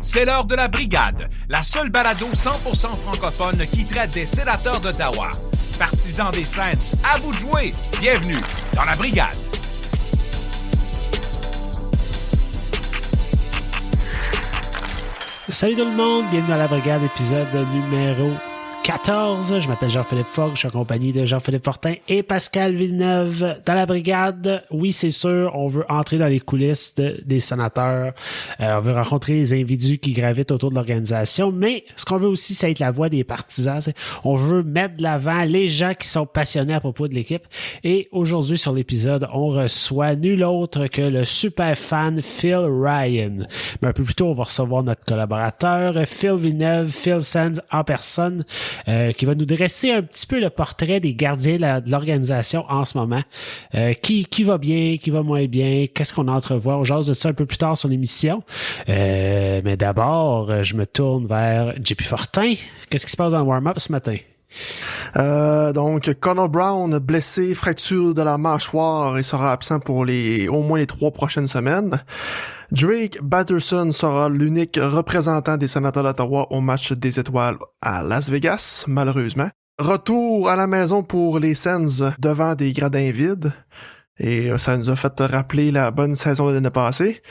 C'est l'heure de la Brigade, la seule balado 100% francophone qui traite des sénateurs d'Ottawa. Partisans des Saints, à vous de jouer. Bienvenue dans la Brigade. Salut tout le monde, bienvenue dans la Brigade, épisode numéro 14. Je m'appelle Jean-Philippe Fogg, je suis accompagné de Jean-Philippe Fortin et Pascal Villeneuve. Dans la Brigade, oui, c'est sûr, on veut entrer dans les coulisses des sénateurs. On veut rencontrer les individus qui gravitent autour de l'organisation, mais ce qu'on veut aussi, c'est être la voix des partisans. On veut mettre de l'avant les gens qui sont passionnés à propos de l'équipe. Et aujourd'hui, sur l'épisode, on reçoit nul autre que le super fan Phil Ryan. Mais un peu plus tôt, on va recevoir notre collaborateur Phil Villeneuve, Phil Sands en personne, qui va nous dresser un petit peu le portrait des gardiens de l'organisation en ce moment. Qui va bien, qui va moins bien, qu'est-ce qu'on entrevoit. On jase de ça un peu plus tard sur l'émission. Mais d'abord, je me tourne vers JP Fortin. Qu'est-ce qui se passe dans le warm-up ce matin? Donc, Connor Brown, blessé, fracture de la mâchoire et sera absent pour au moins les 3 prochaines semaines. Drake Batterson sera l'unique représentant des Sénateurs d'Ottawa au match des Étoiles à Las Vegas, malheureusement. Retour à la maison pour les Sens devant des gradins vides. Et ça nous a fait rappeler la bonne saison de l'année passée.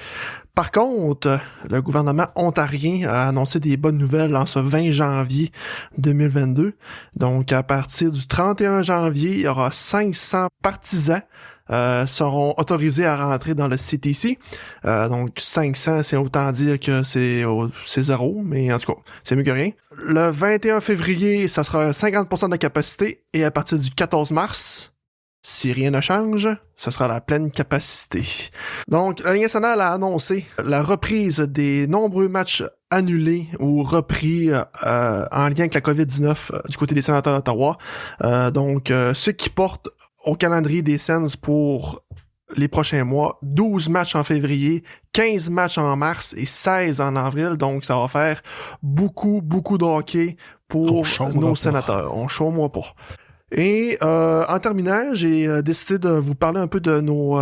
Par contre, le gouvernement ontarien a annoncé des bonnes nouvelles en ce 20 janvier 2022. Donc, à partir du 31 janvier, il y aura 500 partisans seront autorisés à rentrer dans le CTC. Donc 500, c'est autant dire que c'est zéro, mais en tout cas, c'est mieux que rien. Le 21 février, ça sera 50% de la capacité, et à partir du 14 mars, si rien ne change, ça sera la pleine capacité. Donc, la Ligue nationale a annoncé la reprise des nombreux matchs annulés ou repris en lien avec la COVID-19 du côté des Sénateurs d'Ottawa. Donc, ce qui porte au calendrier des Sens pour les prochains mois, 12 matchs en février, 15 matchs en mars et 16 en avril. Donc, ça va faire beaucoup de hockey pour nos Sénateurs. On chômera pas. Et en terminant, j'ai décidé de vous parler un peu de nos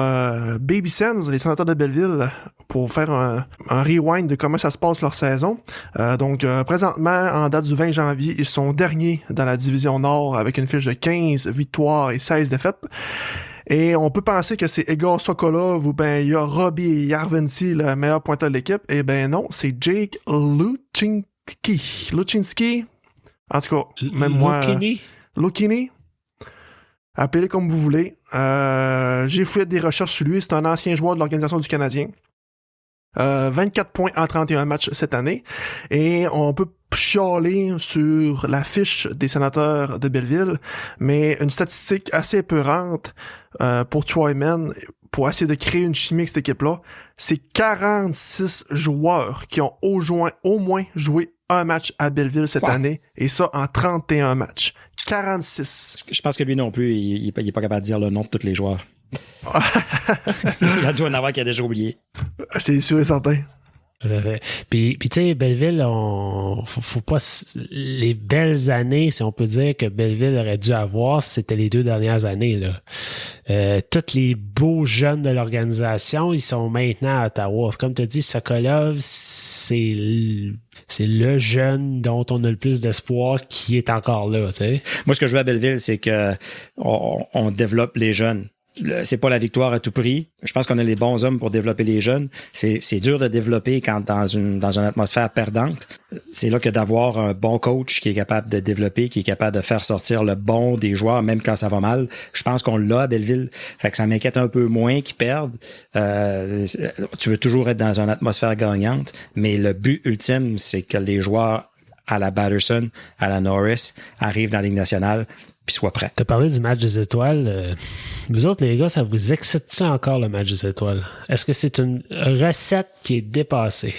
Baby Sens, les Sénateurs de Belleville, pour faire un rewind de comment ça se passe leur saison. Donc, présentement, en date du 20 janvier, ils sont derniers dans la division Nord avec une fiche de 15 victoires et 16 défaites. Et on peut penser que c'est Igor Sokolov ou ben il y a Robbie Yarvency, le meilleur pointeur de l'équipe. Eh ben non, c'est Jake Luchinski. En tout cas, même moi... Lucchini. Appelez comme vous voulez. J'ai fait des recherches sur lui. C'est un ancien joueur de l'Organisation du Canadien. 24 points en 31 matchs cette année. Et on peut chialer sur la fiche des Sénateurs de Belleville, mais une statistique assez épeurante pour Troy Mann, pour essayer de créer une chimie avec cette équipe-là, c'est 46 joueurs qui ont au moins joué un match à Belleville cette année, et ça en 31 matchs. 46. Je pense que lui non plus, il est pas capable de dire le nom de tous les joueurs. Il doit en avoir qu'il a déjà oublié. C'est sûr et certain. Puis tu sais, Belleville, faut pas... Les belles années, si on peut dire que Belleville aurait dû avoir, c'était les 2 dernières années, là. Tous les beaux jeunes de l'organisation, ils sont maintenant à Ottawa. Comme tu as dit, Sokolov, c'est le jeune dont on a le plus d'espoir qui est encore là, tu sais. Moi, ce que je veux à Belleville, c'est que on développe les jeunes. C'est pas la victoire à tout prix. Je pense qu'on a les bons hommes pour développer les jeunes. C'est dur de développer quand dans une atmosphère perdante. C'est là que d'avoir un bon coach qui est capable de développer, qui est capable de faire sortir le bon des joueurs, même quand ça va mal. Je pense qu'on l'a à Belleville. Fait que ça m'inquiète un peu moins qu'ils perdent. Tu veux toujours être dans une atmosphère gagnante, mais le but ultime, c'est que les joueurs à la Batterson, à la Norris, arrivent dans la Ligue nationale puis soient prêts. Tu as parlé du match des étoiles. Vous autres, les gars, ça vous excite-tu encore le match des étoiles? Est-ce que c'est une recette qui est dépassée?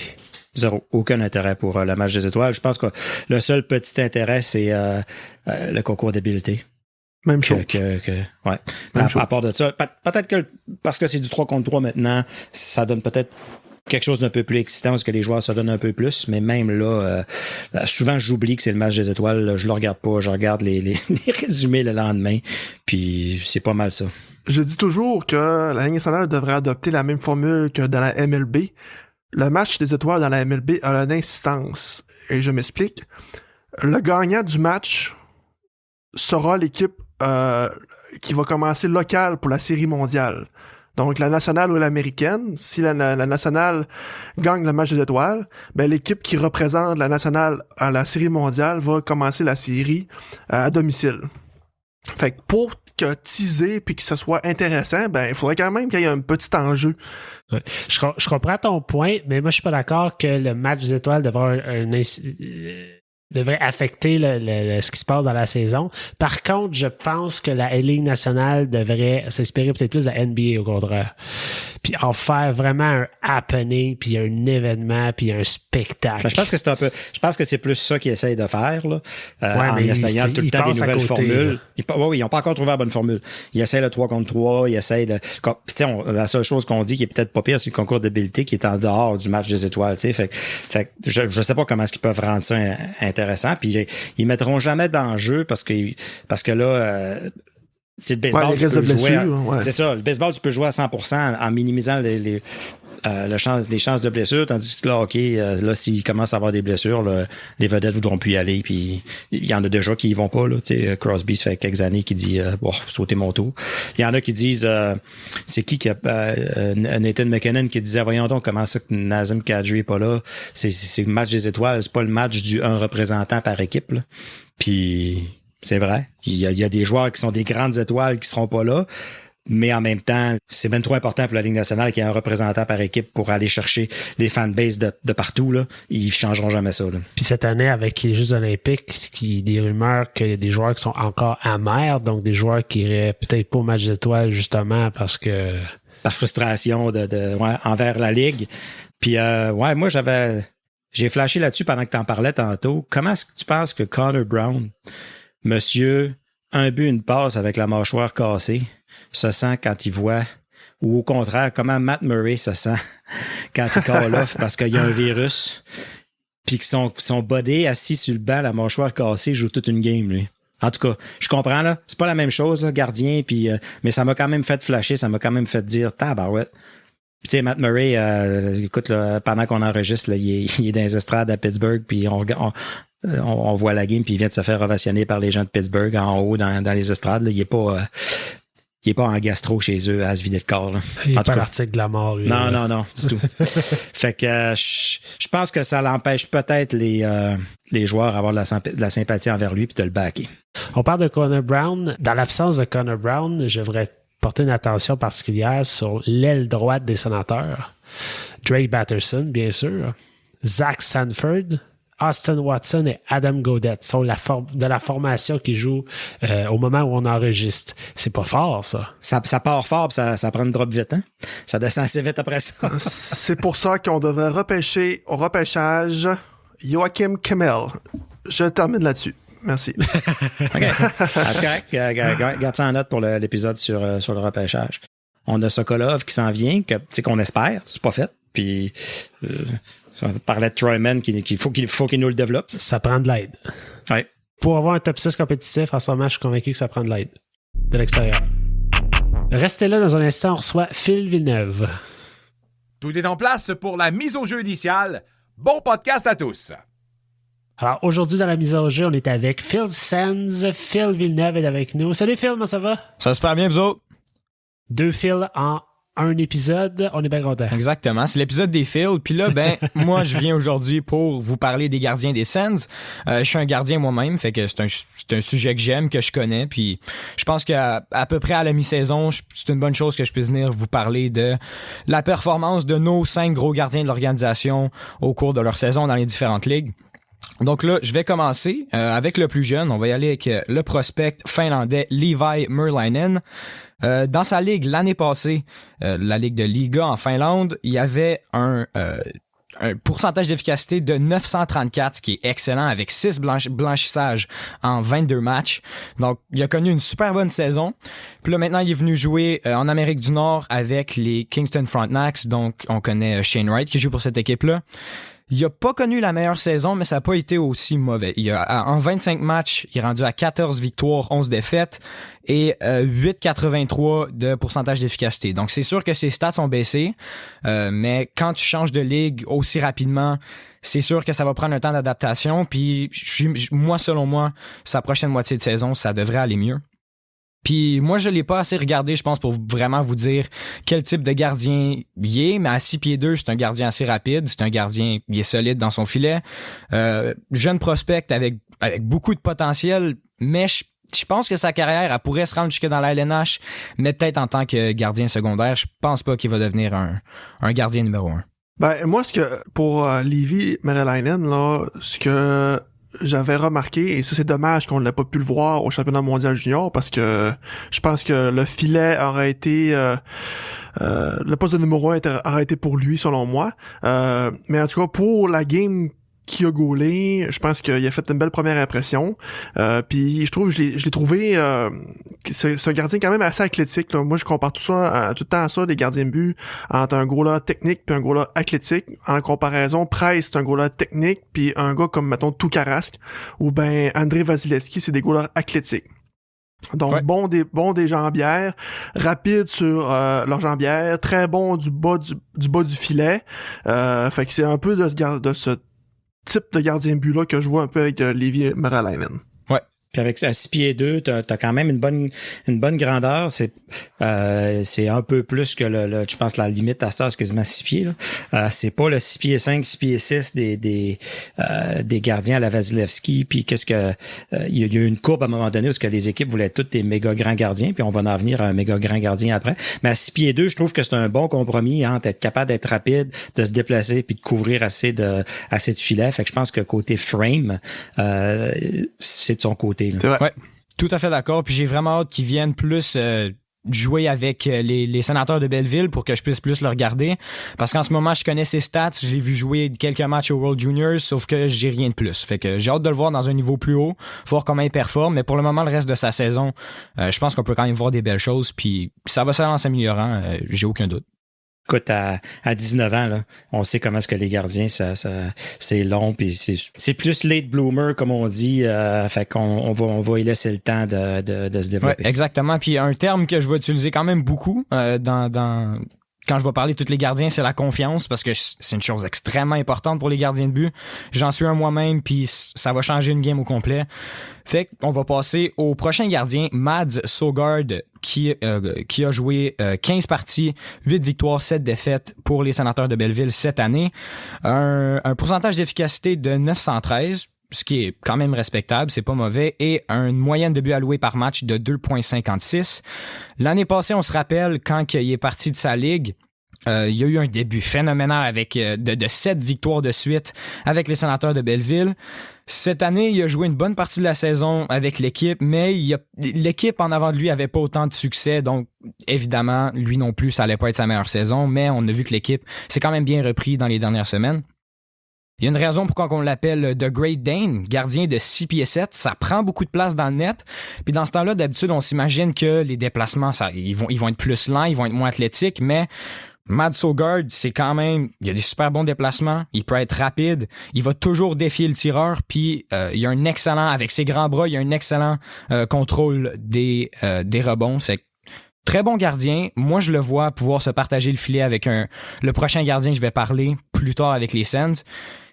Zéro. Aucun intérêt pour le match des étoiles. Je pense que le seul petit intérêt, c'est le concours d'habileté. Même chose. Ouais. À part de ça, peut-être que parce que c'est du 3 contre 3 maintenant, ça donne peut-être quelque chose d'un peu plus excitant parce que les joueurs se donnent un peu plus, mais même là, souvent j'oublie que c'est le match des étoiles, je le regarde pas, je regarde les résumés le lendemain, puis c'est pas mal ça. Je dis toujours que la Ligue nationale devrait adopter la même formule que dans la MLB, Le match des étoiles dans la MLB a une insistance. Et je m'explique. Le gagnant du match sera l'équipe qui va commencer locale pour la série mondiale. Donc, la nationale ou l'américaine, si la nationale gagne le match des étoiles, ben, l'équipe qui représente la nationale à la série mondiale va commencer la série à domicile. Fait que pour que teaser puis que ce soit intéressant, ben, il faudrait quand même qu'il y ait un petit enjeu. Ouais. Je comprends ton point, mais moi, je suis pas d'accord que le match des étoiles devrait affecter ce qui se passe dans la saison. Par contre, je pense que la Ligue nationale devrait s'inspirer peut-être plus de la NBA au contraire. Puis en faire vraiment un happening, puis un événement, puis un spectacle. Ben, je pense que c'est plus ça qu'ils essayent de faire, là, ouais, en essayant tout le temps des nouvelles formules. Ils n'ont pas encore trouvé la bonne formule. Ils essayent le 3 contre 3, ils essayent le... la seule chose qu'on dit qui est peut-être pas pire, c'est le concours d'habileté qui est en dehors du match des étoiles. Fait je sais pas comment est-ce qu'ils peuvent rendre ça intéressant. Puis ils mettront jamais d'enjeu parce que là... c'est le baseball, tu peux jouer c'est ça, le baseball, tu peux jouer à 100% en minimisant les chances de blessure, tandis que là, OK, là, s'ils commencent à avoir des blessures, là, les vedettes voudront plus y aller, puis il y en a déjà qui y vont pas, là, tu sais, Crosby, ça fait quelques années qui dit, sauter mon tour. Il y en a qui disent, c'est qui Nathan McKinnon qui disait, voyons donc, comment ça que Nazem Kadri est pas là, c'est le match des étoiles, c'est pas le match du un représentant par équipe, là. Puis, c'est vrai, il y a des joueurs qui sont des grandes étoiles qui seront pas là, mais en même temps, c'est bien trop important pour la Ligue nationale qu'il y ait un représentant par équipe pour aller chercher les fanbases de partout, là. Ils changeront jamais ça, là. Puis cette année, avec les Jeux olympiques, il y a des rumeurs qu'il y a des joueurs qui sont encore amers, donc des joueurs qui iraient peut-être pas au match d'étoiles, justement, parce que... Par frustration envers la Ligue. Puis, moi, j'ai flashé là-dessus pendant que t'en parlais tantôt. Comment est-ce que tu penses que Connor Brown, monsieur, un but, une passe avec la mâchoire cassée, se sent quand il voit, ou au contraire, comment Matt Murray se sent quand il call off parce qu'il y a un virus, puis que son body assis sur le banc, la mâchoire cassée, joue toute une game, lui. En tout cas, je comprends, là, c'est pas la même chose, là, gardien, puis mais ça m'a quand même fait flasher, ça m'a quand même fait dire, tabarouette. Tu sais, Matt Murray, écoute, là, pendant qu'on enregistre, là, il est dans les estrades à Pittsburgh, puis on voit la game, puis il vient de se faire ovationner par les gens de Pittsburgh en haut dans les estrades. Là. Il est pas en gastro chez eux à se vider le corps. Là. Il n'est pas l'article de la mort. Lui, non, du tout. Fait que je pense que ça l'empêche peut-être les joueurs d'avoir de la sympathie envers lui puis de le backer. On parle de Connor Brown. Dans l'absence de Connor Brown, je voudrais porter une attention particulière sur l'aile droite des Sénateurs. Drake Batterson, bien sûr. Zach Sanford, Austin Watson et Adam Gaudette sont de la formation qui joue au moment où on enregistre. C'est pas fort, ça. Ça part fort, puis ça prend une drop vite, hein? Ça descend assez vite après ça. C'est pour ça qu'on devrait repêcher au repêchage Joachim Kemmel. Je termine là-dessus. Merci. OK. C'est correct. Garde ça en note pour l'épisode sur le repêchage. On a Sokolov qui s'en vient, qu'on espère. C'est pas fait. Puis... on parlait de Troyman qu'il faut qu'il nous le développe. Ça prend de l'aide. Oui. Pour avoir un top 6 compétitif, en ce moment, je suis convaincu que ça prend de l'aide. De l'extérieur. Restez là dans un instant, on reçoit Phil Villeneuve. Tout est en place pour la mise au jeu initiale. Bon podcast à tous! Alors, aujourd'hui, dans la mise au jeu, on est avec Phil Sands. Phil Villeneuve est avec nous. Salut Phil, comment ça va? Ça va super bien, vous autres? 2 Phil en un épisode, on est bien content. Exactement, c'est l'épisode des Phil. Puis là, moi, je viens aujourd'hui pour vous parler des gardiens des Sens. Je suis un gardien moi-même, fait que c'est un sujet que j'aime, que je connais. Puis je pense qu'à peu près à la mi-saison, c'est une bonne chose que je puisse venir vous parler de la performance de nos 5 gros gardiens de l'organisation au cours de leur saison dans les différentes ligues. Donc là, je vais commencer avec le plus jeune. On va y aller avec le prospect finlandais Leevi Meriläinen. Dans sa ligue l'année passée, la ligue de Liga en Finlande, il y avait un pourcentage d'efficacité de 934, ce qui est excellent, avec 6 blanchissages en 22 matchs. Donc, il a connu une super bonne saison. Puis là, maintenant, il est venu jouer en Amérique du Nord avec les Kingston Frontenacs. Donc, on connaît Shane Wright qui joue pour cette équipe-là. Il a pas connu la meilleure saison, mais ça n'a pas été aussi mauvais. En 25 matchs, il est rendu à 14 victoires, 11 défaites et 8,83 de pourcentage d'efficacité. Donc, c'est sûr que ses stats ont baissé, mais quand tu changes de ligue aussi rapidement, c'est sûr que ça va prendre un temps d'adaptation. Puis, selon moi, sa prochaine moitié de saison, ça devrait aller mieux. Puis moi, je l'ai pas assez regardé, je pense, pour vraiment vous dire quel type de gardien il est, mais à 6 pieds 2, c'est un gardien assez rapide, c'est un gardien, il est solide dans son filet. Jeune prospect avec beaucoup de potentiel, mais je pense que sa carrière, elle pourrait se rendre jusque dans la LNH, mais peut-être en tant que gardien secondaire, je pense pas qu'il va devenir un gardien numéro 1. Ben, moi, pour Leevi Meriläinen, là, ce que j'avais remarqué, et ça c'est dommage qu'on n'ait pas pu le voir au championnat mondial junior, parce que je pense que le filet aurait été le poste de numéro 1 aurait été pour lui, selon moi. Mais en tout cas, pour la game qui a gaulé, je pense qu'il a fait une belle première impression. Puis je trouve, je l'ai trouvé, c'est un gardien quand même assez athlétique, là. Moi, je compare tout le temps à ça, des gardiens de but, entre un goaler technique puis un goaler athlétique. En comparaison, Price, c'est un goaler technique, puis un gars comme, mettons, Tukarask, ou ben André Vasilevski, c'est des goalers athlétiques. Donc, ouais. bon des jambières, rapide sur leurs jambières, très bon du bas du filet. Fait que c'est un peu de ce type de gardien de but-là que je vois un peu avec Leevi Meriläinen. Ouais. Puis avec à 6 pieds 2, t'as quand même une bonne grandeur. C'est un peu plus que je pense la limite à ça, c'est quasiment 6 pieds. Là. C'est pas le 6 pieds 5, 6 pieds 6 des gardiens à la Vasilevski. Puis il y a eu une courbe à un moment donné où les équipes voulaient tous des méga grands gardiens, puis on va en venir à un méga grand gardien après. Mais à 6 pieds 2, je trouve que c'est un bon compromis entre être capable d'être rapide, de se déplacer, puis de couvrir assez de filets. Fait que je pense que côté frame, c'est de son côté. C'est vrai. Ouais, tout à fait d'accord. Puis j'ai vraiment hâte qu'ils viennent plus jouer avec les sénateurs de Belleville pour que je puisse plus le regarder. Parce qu'en ce moment, je connais ses stats. Je l'ai vu jouer quelques matchs au World Juniors, sauf que j'ai rien de plus. Fait que j'ai hâte de le voir dans un niveau plus haut, voir comment il performe. Mais pour le moment, le reste de sa saison, je pense qu'on peut quand même voir des belles choses. Puis ça va s'aller en s'améliorant, j'ai aucun doute. Écoute, à 19 ans, là, on sait comment est-ce que les gardiens, ça c'est long, puis c'est plus late bloomer, comme on dit. Fait qu'on va y laisser le temps de se développer. Ouais, exactement. Puis un terme que je vais utiliser quand même beaucoup quand je vais parler de tous les gardiens, c'est la confiance, parce que c'est une chose extrêmement importante pour les gardiens de but. J'en suis un moi-même, puis ça va changer une game au complet. Fait qu'on va passer au prochain gardien, Mads Søgaard, qui a joué 15 parties, 8 victoires, 7 défaites pour les Sénateurs de Belleville cette année. Un pourcentage d'efficacité de 913, ce qui est quand même respectable, c'est pas mauvais, et une moyenne de buts alloués par match de 2,56. L'année passée, on se rappelle, quand il est parti de sa ligue, il y a eu un début phénoménal avec de 7 victoires de suite avec les Sénateurs de Belleville. Cette année, il a joué une bonne partie de la saison avec l'équipe, mais l'équipe en avant de lui avait pas autant de succès, donc évidemment, lui non plus, ça allait pas être sa meilleure saison, mais on a vu que l'équipe s'est quand même bien repris dans les dernières semaines. Il y a une raison pourquoi on l'appelle The Great Dane, gardien de 6 pieds 7. Ça prend beaucoup de place dans le net. Puis dans ce temps-là, d'habitude, on s'imagine que les déplacements, ils vont être plus lents, ils vont être moins athlétiques, mais Mads Søgaard, c'est quand même, il a des super bons déplacements, il peut être rapide, il va toujours défier le tireur, puis il a un excellent, avec ses grands bras, il a un excellent contrôle des rebonds. Fait que très bon gardien. Moi, je le vois pouvoir se partager le filet avec le prochain gardien que je vais parler plus tard avec les Sens.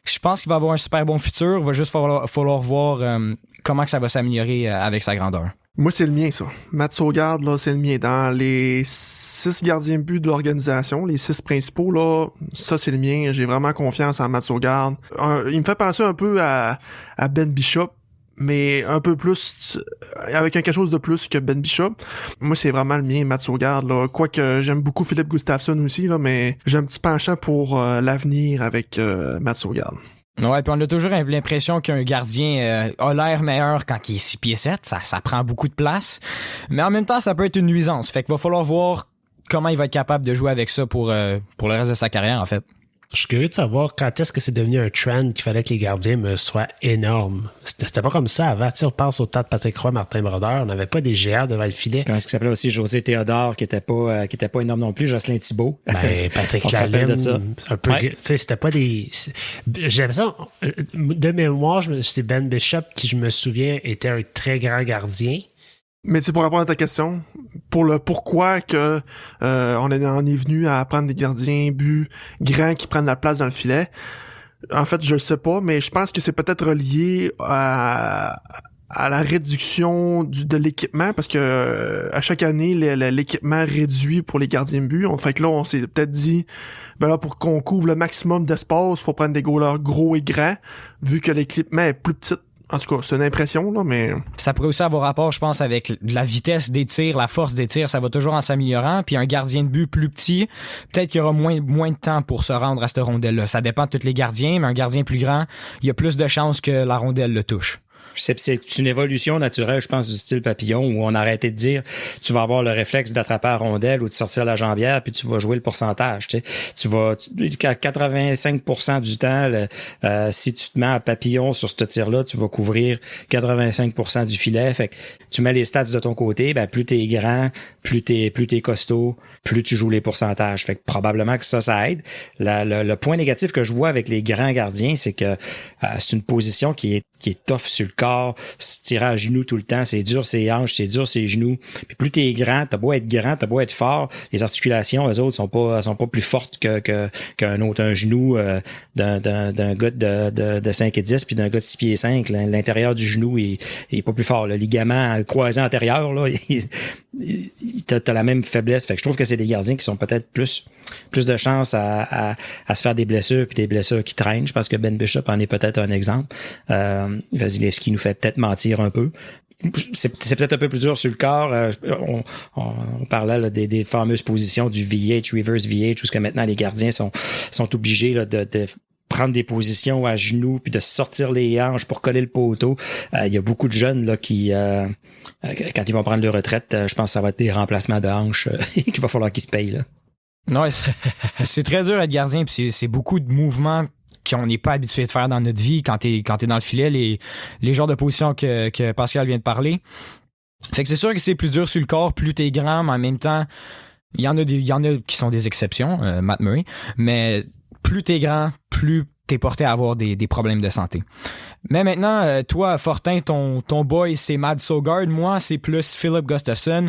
Je pense qu'il va avoir un super bon futur. Il va juste falloir voir comment que ça va s'améliorer avec sa grandeur. Moi, c'est le mien, ça. Mads Søgaard, là, c'est le mien. Dans les 6 gardiens de but de l'organisation, les 6 principaux, là, ça, c'est le mien. J'ai vraiment confiance en Mads Søgaard. Il me fait penser un peu à Ben Bishop, mais un peu plus, avec quelque chose de plus que Ben Bishop. Moi, c'est vraiment le mien, Mads Søgaard, là. Quoique, j'aime beaucoup Philippe Gustafsson aussi, là, mais j'ai un petit penchant pour l'avenir avec Mads Søgaard. Ouais, puis on a toujours l'impression qu'un gardien a l'air meilleur quand il est 6 pieds 7. Ça prend beaucoup de place. Mais en même temps, ça peut être une nuisance. Fait qu'il va falloir voir comment il va être capable de jouer avec ça pour le reste de sa carrière, en fait. Je suis curieux de savoir quand est-ce que c'est devenu un trend qu'il fallait que les gardiens me soient énormes. C'était pas comme ça avant. On pense au temps de Patrick Roy, Martin Brodeur. On n'avait pas des géants devant le filet. Comment est-ce qu'il s'appelait aussi? José Théodore, qui était pas énorme non plus. Jocelyn Thibault. Ben, Patrick Lalime, un peu. Ouais. C'était pas des... J'ai l'impression, de mémoire, c'est Ben Bishop qui, je me souviens, était un très grand gardien. Mais tu sais, pour répondre à ta question, pour le pourquoi que on est venu à prendre des gardiens buts grands qui prennent la place dans le filet, en fait, je le sais pas, mais je pense que c'est peut-être relié à la réduction de l'équipement, parce que à chaque année, l'équipement réduit pour les gardiens de but. Fait que là, on s'est peut-être dit, ben là, pour qu'on couvre le maximum d'espace, faut prendre des goalers gros et grands, vu que l'équipement est plus petit. En tout cas, c'est une impression, là, mais... Ça pourrait aussi avoir rapport, je pense, avec la vitesse des tirs, la force des tirs. Ça va toujours en s'améliorant. Puis un gardien de but plus petit, peut-être qu'il y aura moins de temps pour se rendre à cette rondelle-là. Ça dépend de tous les gardiens, mais un gardien plus grand, il y a plus de chances que la rondelle le touche. C'est une évolution naturelle, je pense, du style papillon, où on a arrêté de dire tu vas avoir le réflexe d'attraper la rondelle ou de sortir la jambière, puis tu vas jouer le pourcentage. Tu vas 85% du temps, si tu te mets à papillon sur ce tir-là, tu vas couvrir 85% du filet. Fait que tu mets les stats de ton côté, ben plus t'es grand, plus t'es costaud, plus tu joues les pourcentages. Fait que probablement que ça aide. Le point négatif que je vois avec les grands gardiens, c'est que c'est une position qui est tough sur le corps, se tirer à genoux tout le temps, c'est dur ses hanches, c'est dur ses genoux. Puis plus t'es grand, t'as beau être fort, les articulations, eux autres, sont pas plus fortes qu'un autre. Un genou d'un gars de 5 et 10 puis d'un gars de 6 pieds 5, l'intérieur du genou est pas plus fort. Le ligament croisé antérieur, là, t'as la même faiblesse. Fait que je trouve que c'est des gardiens qui sont peut-être plus de chance à se faire des blessures puis des blessures qui traînent. Je pense que Ben Bishop en est peut-être un exemple. Vasilevski nous fait peut-être mentir un peu. C'est peut-être un peu plus dur sur le corps. On parlait là, des fameuses positions du VH, reverse VH, où ce que maintenant les gardiens sont obligés là, de prendre des positions à genoux puis de sortir les hanches pour coller le poteau. Il y a beaucoup de jeunes là qui, quand ils vont prendre leur retraite, je pense que ça va être des remplacements de hanches qu'il va falloir qu'ils se payent. Là. Non, c'est très dur d'être gardien, puis c'est beaucoup de mouvements qu'on n'est pas habitué de faire dans notre vie quand t'es dans le filet, les genres de positions que Pascal vient de parler. Fait que c'est sûr que c'est plus dur sur le corps, plus t'es grand, mais en même temps, il y en a qui sont des exceptions, Matt Murray, mais plus t'es grand, plus t'es porté à avoir des problèmes de santé. Mais maintenant, toi, Fortin, ton boy, c'est Mads Søgaard. Moi, c'est plus Philip Gustafsson.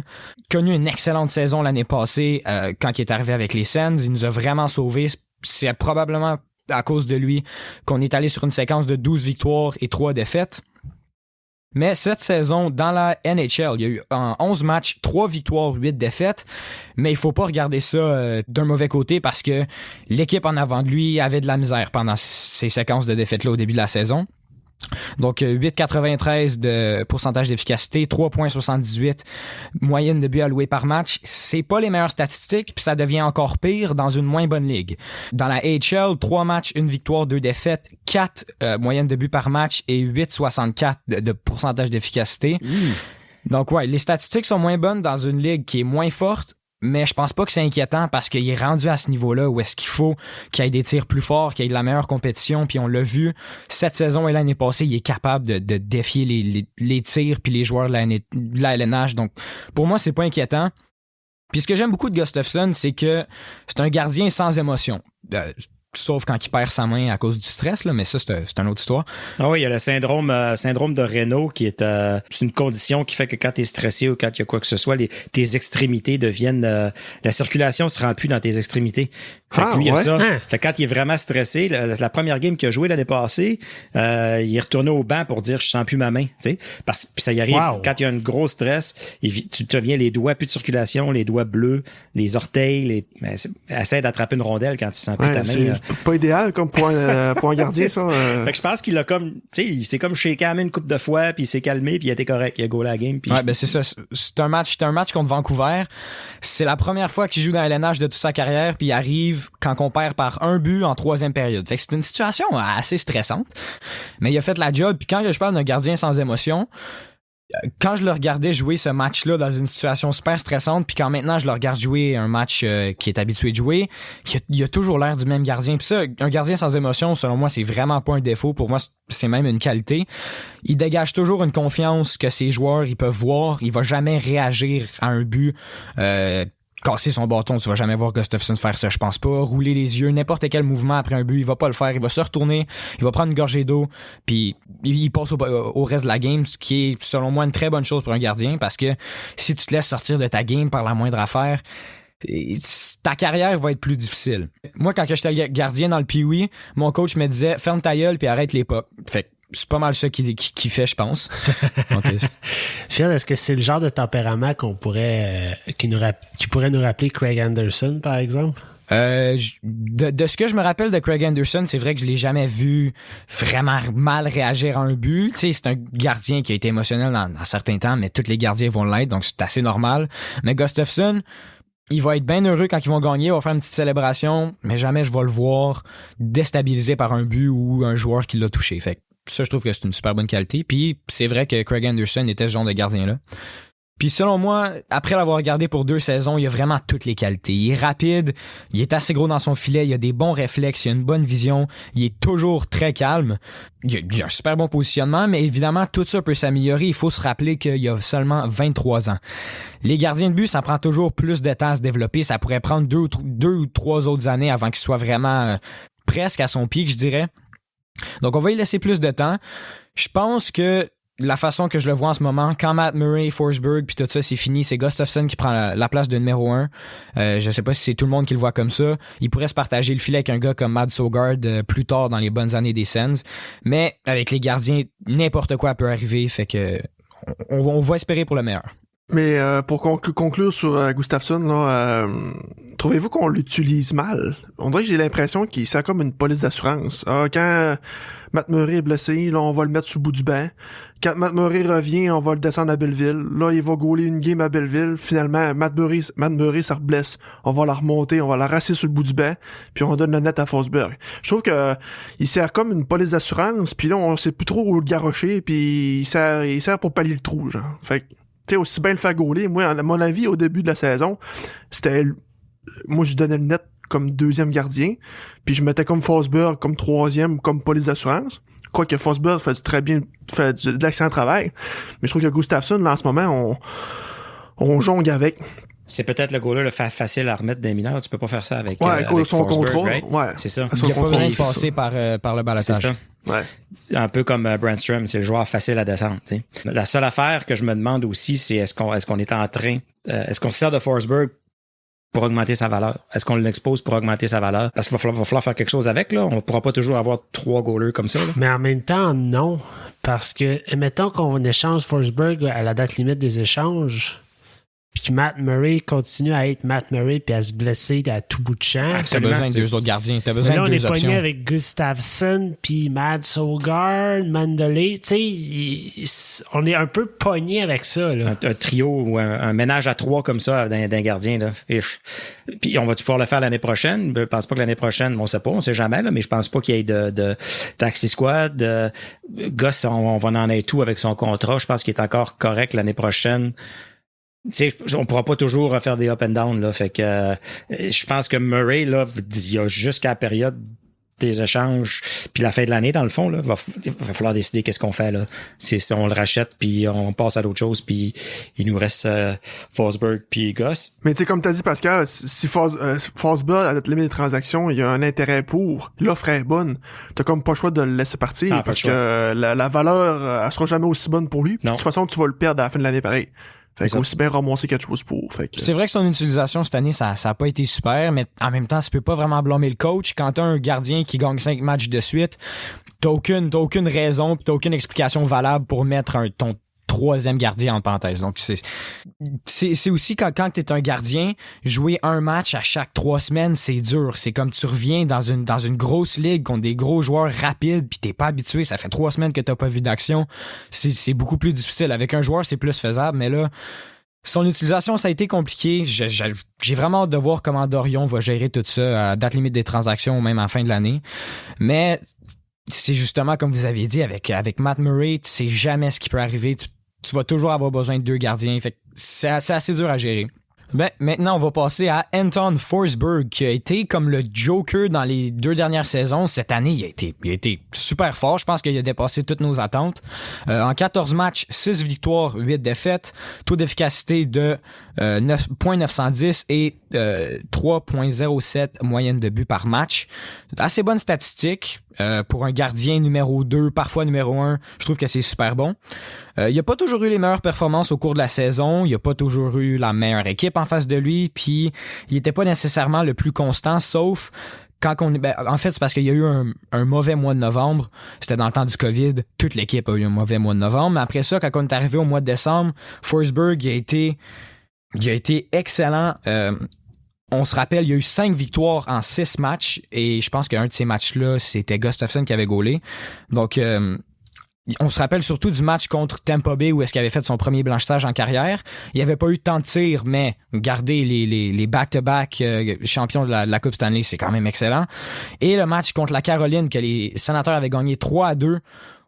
Connu une excellente saison l'année passée quand il est arrivé avec les Sens. Il nous a vraiment sauvés. C'est probablement à cause de lui qu'on est allé sur une séquence de 12 victoires et 3 défaites. Mais cette saison, dans la NHL, il y a eu en 11 matchs, 3 victoires, 8 défaites. Mais il faut pas regarder ça d'un mauvais côté parce que l'équipe en avant de lui avait de la misère pendant ces séquences de défaites-là au début de la saison. Donc 8,93 de pourcentage d'efficacité, 3,78 moyenne de buts alloués par match. C'est pas les meilleures statistiques, puis ça devient encore pire dans une moins bonne ligue. Dans la AHL, 3 matchs, 1 victoire, 2 défaites, 4 moyenne de buts par match et 8,64 de pourcentage d'efficacité. Donc ouais, les statistiques sont moins bonnes dans une ligue qui est moins forte. Mais je pense pas que c'est inquiétant parce qu'il est rendu à ce niveau-là où est-ce qu'il faut qu'il y ait des tirs plus forts, qu'il y ait de la meilleure compétition. Puis on l'a vu, cette saison et l'année passée, il est capable de défier les tirs puis les joueurs de la LNH. Donc pour moi, c'est pas inquiétant. Puis ce que j'aime beaucoup de Gustafsson, c'est que c'est un gardien sans émotion. Sauf quand il perd sa main à cause du stress, là, mais ça, c'est une autre histoire. Ah oui, il y a le syndrome de Raynaud qui est c'est une condition qui fait que quand tu es stressé ou quand il y a quoi que ce soit, tes extrémités deviennent... la circulation se rend plus dans tes extrémités. Fait que lui, il y a ça. Fait que quand il est vraiment stressé, la première game qu'il a joué l'année passée, il est retourné au banc pour dire « je sens plus ma main ». Puis ça y arrive, quand il y a un gros stress, tu te viens les doigts, plus de circulation, les doigts bleus, les orteils, essaie d'attraper une rondelle quand tu sens plus ta main. Pas idéal comme pour un gardien, ça. Fait que je pense qu'il a comme, tu sais, il s'est comme shaké à main une couple de fois, puis il s'est calmé, puis il a été correct, il a goalé la game. Puis ben c'est ça. C'est un match contre Vancouver. C'est la première fois qu'il joue dans la LNH de toute sa carrière, puis il arrive quand on perd par un but en 3e période. Fait que c'est une situation assez stressante. Mais il a fait la job, puis quand je parle d'un gardien sans émotion, quand je le regardais jouer ce match-là dans une situation super stressante, puis quand maintenant je le regarde jouer un match qui est habitué de jouer, il a toujours l'air du même gardien. Puis ça, un gardien sans émotion, selon moi, c'est vraiment pas un défaut. Pour moi, c'est même une qualité. Il dégage toujours une confiance que ses joueurs, ils peuvent voir. Il va jamais réagir à un but. Casser son bâton, tu vas jamais voir Gustafsson faire ça, je pense pas. Rouler les yeux, n'importe quel mouvement après un but, il va pas le faire, il va se retourner, il va prendre une gorgée d'eau, puis il passe au reste de la game, ce qui est selon moi une très bonne chose pour un gardien, parce que si tu te laisses sortir de ta game par la moindre affaire, ta carrière va être plus difficile. Moi, quand j'étais gardien dans le Pee-Wee, mon coach me disait « Ferme ta gueule puis arrête les pas ». Fait que c'est pas mal ça qu'il fait, je pense. Okay. Phil, est-ce que c'est le genre de tempérament qui pourrait nous rappeler Craig Anderson, par exemple? De ce que je me rappelle de Craig Anderson, c'est vrai que je l'ai jamais vu vraiment mal réagir à un but. Tu sais, c'est un gardien qui a été émotionnel dans certains temps, mais tous les gardiens vont l'être, donc c'est assez normal. Mais Gustafsson, il va être bien heureux quand ils vont gagner, il va faire une petite célébration, mais jamais je vais le voir déstabilisé par un but ou un joueur qui l'a touché. Fait que ça, je trouve que c'est une super bonne qualité. Puis c'est vrai que Craig Anderson était ce genre de gardien-là. Puis selon moi, après l'avoir regardé pour 2 saisons, il a vraiment toutes les qualités. Il est rapide, il est assez gros dans son filet, il a des bons réflexes, il a une bonne vision, il est toujours très calme. Il a un super bon positionnement, mais évidemment, tout ça peut s'améliorer. Il faut se rappeler qu'il a seulement 23 ans. Les gardiens de but, ça prend toujours plus de temps à se développer. Ça pourrait prendre 2 ou 3 autres années avant qu'il soit vraiment presque à son pic, je dirais. Donc, on va y laisser plus de temps. Je pense que la façon que je le vois en ce moment, quand Matt Murray, Forsberg puis tout ça, c'est fini, c'est Gustafsson qui prend la place de numéro 1. Je sais pas si c'est tout le monde qui le voit comme ça. Il pourrait se partager le filet avec un gars comme Mads Søgaard plus tard dans les bonnes années des Sens. Mais avec les gardiens, n'importe quoi peut arriver. Fait que on va espérer pour le meilleur. Mais pour conclure sur Gustafsson, là, trouvez-vous qu'on l'utilise mal? On dirait que j'ai l'impression qu'il sert comme une police d'assurance. Quand Matt Murray est blessé, là, on va le mettre sous le bout du banc. Quand Matt Murray revient, on va le descendre à Belleville. Là, il va gauler une game à Belleville. Finalement, Matt Murray, ça reblesse. On va la remonter, on va la rasser sur le bout du banc, puis on donne le net à Forsberg. Je trouve que il sert comme une police d'assurance, puis là, on sait plus trop où le garrocher, puis il sert pour pallier le trou, genre. Fait que tu sais, aussi bien le faire gauler. Moi, à mon avis, au début de la saison, moi, je donnais le net comme 2e gardien, puis je mettais comme Forsberg comme 3e, comme police d'assurance. Quoique Forsberg fait de l'excellent travail. Mais je trouve que Gustafsson, là, en ce moment, on jongle avec. C'est peut-être le goaler le faire facile à remettre des mineurs. Tu peux pas faire ça avec son Forsberg, contrôle. Right? Ouais. C'est ça. Il n'y a pas besoin de passer par le balotage. C'est ça. Ouais. Un peu comme Brandstrom, c'est le joueur facile à descendre. T'sais. La seule affaire que je me demande aussi, c'est est-ce qu'on est en train, est-ce qu'on se sert de Forsberg pour augmenter sa valeur? Est-ce qu'on l'expose pour augmenter sa valeur? Parce qu'il va falloir faire quelque chose avec, là. On ne pourra pas toujours avoir 3 goalers comme ça, là. Mais en même temps, non. Parce que, mettons qu'on échange Forsberg à la date limite des échanges, puis que Matt Murray continue à être Matt Murray puis à se blesser à tout bout de champ. T'as besoin de 2 autres gardiens. T'as besoin de 2 options. On est pogné avec Gustafsson puis Mads Søgaard, Mandolay. Tu sais, on est un peu pogné avec ça. Là. Un trio ou un ménage à 3 comme ça d'un gardien. Là. Puis on va-tu pouvoir le faire l'année prochaine? Je pense pas que l'année prochaine, on sait pas, on sait jamais, là, mais je pense pas qu'il y ait de taxi squad. Gus, on va en être tout avec son contrat. Je pense qu'il est encore correct l'année prochaine. Tu sais, on pourra pas toujours faire des up and down, là. Fait que je pense que Murray, là, il y a jusqu'à la période des échanges, puis la fin de l'année, dans le fond, là, va falloir décider qu'est-ce qu'on fait, là. Si on le rachète, puis on passe à d'autres choses, puis il nous reste Forsberg puis Gus. Mais tu sais, comme t'as dit, Pascal, si Forsberg, à la limite des transactions, il y a un intérêt pour, l'offre est bonne, t'as comme pas le choix de le laisser partir, parce que la valeur, elle sera jamais aussi bonne pour lui. De toute façon, tu vas le perdre à la fin de l'année pareil. Fait que aussi bien ramasser quelque chose pour. Fait que... C'est vrai que son utilisation cette année, ça a pas été super, mais en même temps, tu peux pas vraiment blâmer le coach. Quand t'as un gardien qui gagne 5 matchs de suite, t'as aucune raison pis t'as aucune explication valable pour mettre ton 3e gardien en parenthèse. Donc, c'est aussi quand t'es un gardien, jouer un match à chaque 3 semaines, c'est dur. C'est comme tu reviens dans une grosse ligue contre des gros joueurs rapides pis t'es pas habitué. Ça fait 3 semaines que t'as pas vu d'action. C'est beaucoup plus difficile. Avec un joueur, c'est plus faisable, mais là, son utilisation, ça a été compliqué. J'ai vraiment hâte de voir comment Dorion va gérer tout ça à date limite des transactions ou même en fin de l'année. Mais c'est justement comme vous aviez dit avec Matt Murray, tu sais jamais ce qui peut arriver. tu vas toujours avoir besoin de 2 gardiens. Fait que c'est assez dur à gérer. Ben, maintenant, on va passer à Anton Forsberg, qui a été comme le Joker dans les 2 dernières saisons. Cette année, il a été super fort. Je pense qu'il a dépassé toutes nos attentes. En 14 matchs, 6 victoires, 8 défaites. Taux d'efficacité de 9.910 et 3.07 moyenne de buts par match. Assez bonne statistique. Pour un gardien numéro 2, parfois numéro 1, je trouve que c'est super bon. Il a pas toujours eu les meilleures performances au cours de la saison. Il a pas toujours eu la meilleure équipe en face de lui. Puis, il était pas nécessairement le plus constant, sauf quand en fait, c'est parce qu'il y a eu un mauvais mois de novembre. C'était dans le temps du COVID. Toute l'équipe a eu un mauvais mois de novembre. Mais après ça, quand on est arrivé au mois de décembre, Forsberg, il a été excellent. On se rappelle, il y a eu 5 victoires en 6 matchs et je pense qu'un de ces matchs-là, c'était Gustafsson qui avait gaulé. Donc, on se rappelle surtout du match contre Tampa Bay où est-ce qu'il avait fait son premier blanchissage en carrière. Il n'y avait pas eu tant de tirs, mais garder les back-to-back champions de la Coupe Stanley, c'est quand même excellent. Et le match contre la Caroline que les Sénateurs avaient gagné 3-2,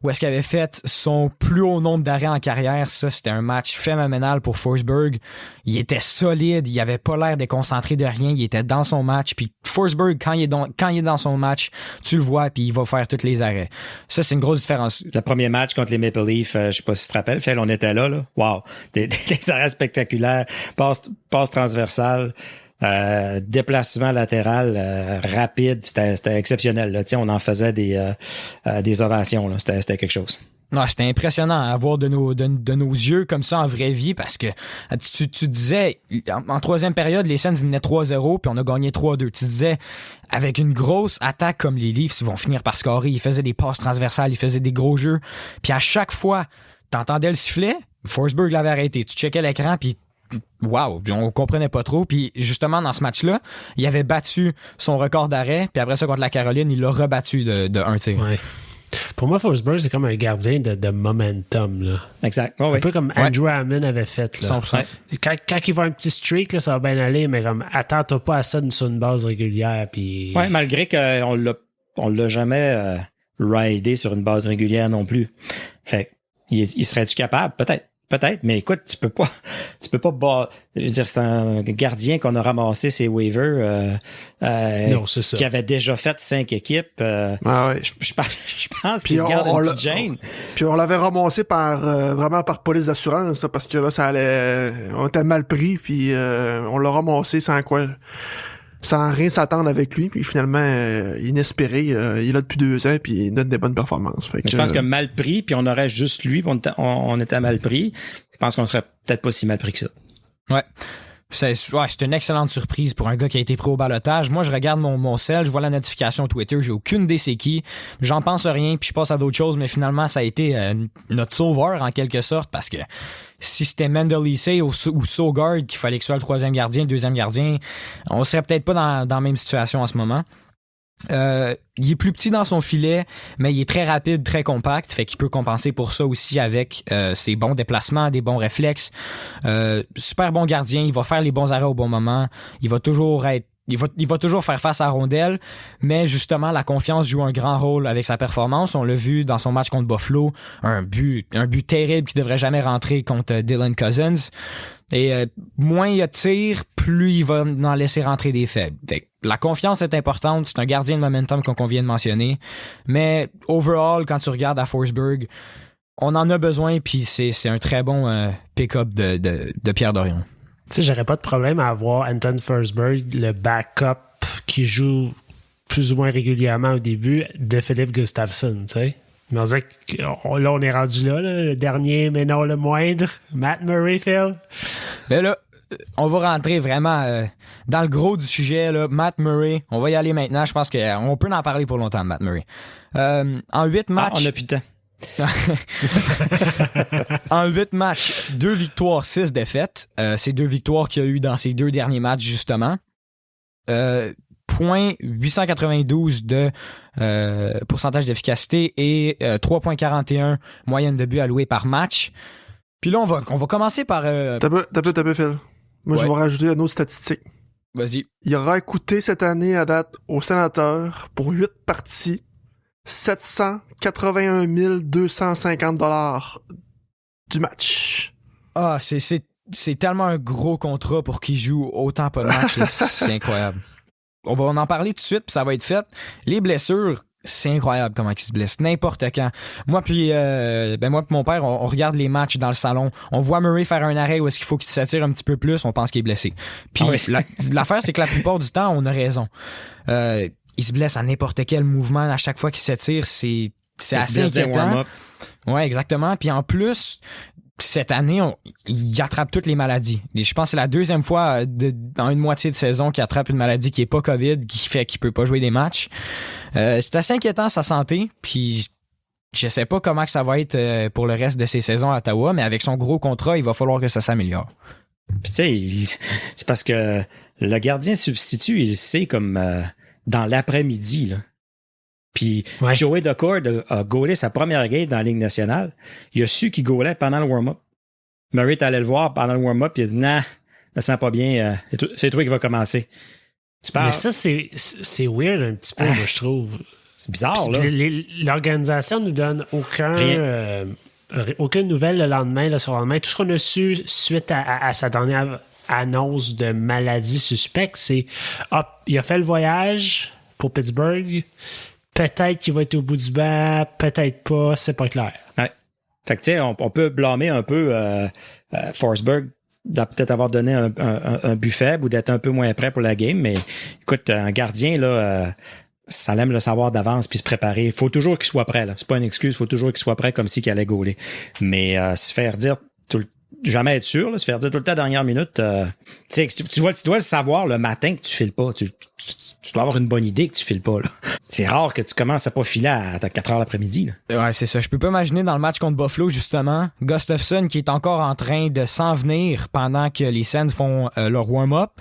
où est-ce qu'il avait fait son plus haut nombre d'arrêts en carrière. Ça, c'était un match phénoménal pour Forsberg. Il était solide, il avait pas l'air déconcentré de rien, il était dans son match. Puis Forsberg, quand il est dans son match, tu le vois, puis il va faire tous les arrêts. Ça, c'est une grosse différence. Le premier match contre les Maple Leafs, je sais pas si tu te rappelles, Phil, on était là. Wow! Des arrêts spectaculaires, passe transversale. Déplacement latéral rapide, c'était exceptionnel là. On en faisait des ovations là. C'était quelque chose. Non, c'était impressionnant à voir de nos yeux comme ça en vraie vie parce que tu disais en troisième période les Sens menaient 3-0 puis on a gagné 3-2. Tu disais avec une grosse attaque comme les Leafs, ils vont finir par scorer. Ils faisaient des passes transversales, ils faisaient des gros jeux. Puis à chaque fois, t'entendais le sifflet, Forsberg l'avait arrêté. Tu checkais l'écran puis wow, on comprenait pas trop. Puis justement, dans ce match-là, il avait battu son record d'arrêt. Puis après ça, contre la Caroline, il l'a rebattu de 1 tir. Ouais. Pour moi, Forsberg, c'est comme un gardien de momentum. Là. Exact. Oh, un peu comme Andrew Hammond avait fait. Là. Quand il va un petit streak, là, ça va bien aller, mais comme attends-toi pas à ça sur une base régulière. Puis... Ouais, malgré qu'on l'a jamais ridé sur une base régulière non plus. Fait il serait-tu capable? Peut-être, mais écoute, tu peux pas, je veux dire, c'est un gardien qu'on a ramassé ses waivers, non, c'est ça. qui avait déjà fait 5 équipes, ouais. je pense qu'il se garde une petite gêne. Puis on l'avait ramassé vraiment par police d'assurance, parce que là, on était mal pris, puis on l'a ramassé sans rien s'attendre avec lui, puis finalement, inespéré, il est là depuis 2 ans, puis il donne des bonnes performances. Fait que, je pense que mal pris, puis on aurait juste lui, puis on était mal pris. Je pense qu'on serait peut-être pas si mal pris que ça. Ouais. C'est une excellente surprise pour un gars qui a été pris au ballottage. Moi, je regarde mon cell, je vois la notification Twitter, j'ai aucune idée c'est qui. J'en pense rien, puis je passe à d'autres choses, mais finalement, ça a été notre sauveur en quelque sorte, parce que si c'était Mendelisse ou Sogard qu'il fallait que ce soit le 3e gardien, le 2e gardien, on serait peut-être pas dans la même situation en ce moment. Il est plus petit dans son filet, mais il est très rapide, très compact, fait qu'il peut compenser pour ça aussi avec ses bons déplacements, des bons réflexes. Super bon gardien, il va faire les bons arrêts au bon moment, il va toujours faire face à la rondelle, mais justement, la confiance joue un grand rôle avec sa performance. On l'a vu dans son match contre Buffalo, un but terrible qui devrait jamais rentrer contre Dylan Cousins. Et moins il y a de tirs, plus il va en laisser rentrer des faibles. Fait, la confiance est importante, c'est un gardien de momentum qu'on vient de mentionner, mais overall, quand tu regardes à Forsberg, on en a besoin, puis c'est un très bon pick-up de Pierre Dorion. Tu sais, j'aurais pas de problème à avoir Anton Forsberg, le backup qui joue plus ou moins régulièrement au début de Philippe Gustafsson, tu sais. Mais on dirait que là, on est rendu là, le dernier, mais non le moindre. Matt Murray, Phil. Ben là, on va rentrer vraiment dans le gros du sujet, là. Matt Murray, on va y aller maintenant. Je pense qu'on peut en parler pour longtemps de Matt Murray. En 8 matchs... on a plus de temps. En 8 matchs, 2 victoires, 6 défaites. C'est 2 victoires qu'il y a eu dans ces 2 derniers matchs, justement. .892 de pourcentage d'efficacité et 3.41 moyenne de buts alloués par match. Puis là, on va commencer par... T'as peu, Phil. Moi, je vais rajouter une autre statistique. Vas-y. Il aura coûté cette année à date aux Sénateurs pour 8 parties 781 250 $ du match. Ah, c'est tellement un gros contrat pour qu'il joue autant pas de match. Là, c'est incroyable. On va en parler tout de suite, puis ça va être fait. Les blessures, c'est incroyable comment il se blesse. N'importe quand. Moi puis mon père, on regarde les matchs dans le salon. On voit Murray faire un arrêt où est-ce qu'il faut qu'il s'attire un petit peu plus. On pense qu'il est blessé. Puis l'affaire, c'est que la plupart du temps, on a raison. Il se blesse à n'importe quel mouvement. À chaque fois qu'il s'étire, c'est assez inquiétant. Ouais, exactement. Puis en plus... Cette année, il attrape toutes les maladies. Je pense que c'est la deuxième fois dans une moitié de saison qu'il attrape une maladie qui est pas COVID, qui fait qu'il peut pas jouer des matchs. C'est assez inquiétant sa santé, puis je sais pas comment que ça va être pour le reste de ses saisons à Ottawa, mais avec son gros contrat, il va falloir que ça s'améliore. Puis tu sais, c'est parce que le gardien substitut, il sait comme dans l'après-midi, là. Puis Joey Daccord a gaulé sa première game dans la Ligue nationale. Il a su qu'il gaulait pendant le warm-up. Murray est allé le voir pendant le warm-up et il a dit « Nah, ça sent pas bien, c'est toi qui va commencer. » Tu parles. Mais ça, c'est weird un petit peu, moi, je trouve. C'est bizarre, là. L'organisation nous donne aucune nouvelle le lendemain, sur le lendemain. Tout ce qu'on a su suite à sa dernière annonce de maladie suspecte, c'est il a fait le voyage pour Pittsburgh. Peut-être qu'il va être au bout du banc, peut-être pas, c'est pas clair. Ouais. Fait que tu sais, on peut blâmer un peu Forsberg de peut-être avoir donné un but faible ou d'être un peu moins prêt pour la game, mais écoute, un gardien, là, ça l'aime le savoir d'avance puis se préparer. Il faut toujours qu'il soit prêt, là. C'est pas une excuse, il faut toujours qu'il soit prêt comme si qu'il allait gauler. Mais se faire dire jamais être sûr, là, se faire dire tout le temps dernière minute, tu sais, tu dois le savoir le matin que tu files pas. Tu dois avoir une bonne idée que tu files pas, là. C'est rare que tu commences à pas filer à 4 heures l'après-midi, là. Ouais, c'est ça. Je peux pas imaginer dans le match contre Buffalo, justement, Gustafsson qui est encore en train de s'en venir pendant que les Sens font leur warm-up.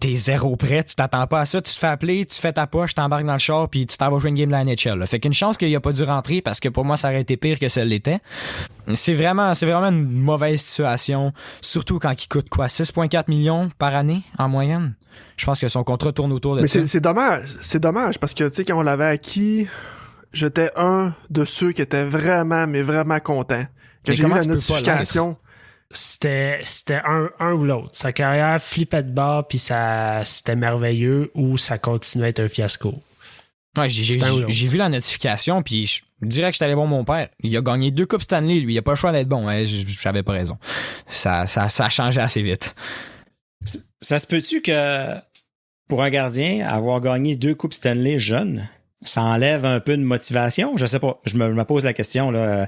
T'es zéro prêt, tu t'attends pas à ça, tu te fais appeler, tu fais ta poche, tu t'embarques dans le char puis tu t'en vas jouer une game de la NHL. Là. Fait qu'une chance qu'il a pas dû rentrer parce que pour moi, ça aurait été pire que ça l'était. C'est vraiment une mauvaise situation, surtout quand il coûte quoi, 6,4 millions par année en moyenne. Je pense que son contrat tourne autour de ça. Mais c'est dommage parce que tu sais quand on l'avait acquis, j'étais un de ceux qui étaient vraiment content. Quand j'ai eu la notification, c'était un ou l'autre. Sa carrière flippait de bord, puis c'était merveilleux, ou ça continuait à être un fiasco. Ouais, j'ai vu la notification, puis je dirais que j'étais allé voir mon père. Il a gagné 2 Coupes Stanley, lui. Il a pas le choix d'être bon. Hein. J'avais pas raison. Ça a changé assez vite. Ça se peut-tu que, pour un gardien, avoir gagné 2 Coupes Stanley jeune, ça enlève un peu de motivation? Je sais pas. Je me pose la question, là.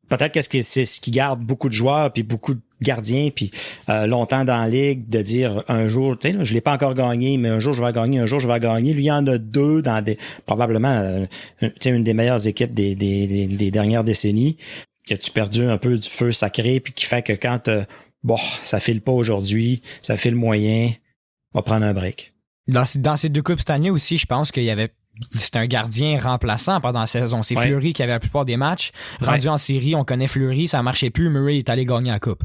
Peut-être que c'est ce qui garde beaucoup de joueurs puis beaucoup de gardiens puis longtemps dans la ligue de dire un jour, tu sais, je l'ai pas encore gagné, mais un jour je vais gagner. Lui, il y en a 2 dans probablement une des meilleures équipes des dernières décennies. As-tu perdu un peu du feu sacré puis qui fait que quand ça file pas aujourd'hui, ça file moyen, on va prendre un break. Dans ces 2 Coupes Stanley aussi, je pense qu'il y avait c'est un gardien remplaçant pendant la saison. C'est Fleury qui avait la plupart des matchs. Rendu en série, on connaît Fleury, ça marchait plus. Murray est allé gagner la coupe.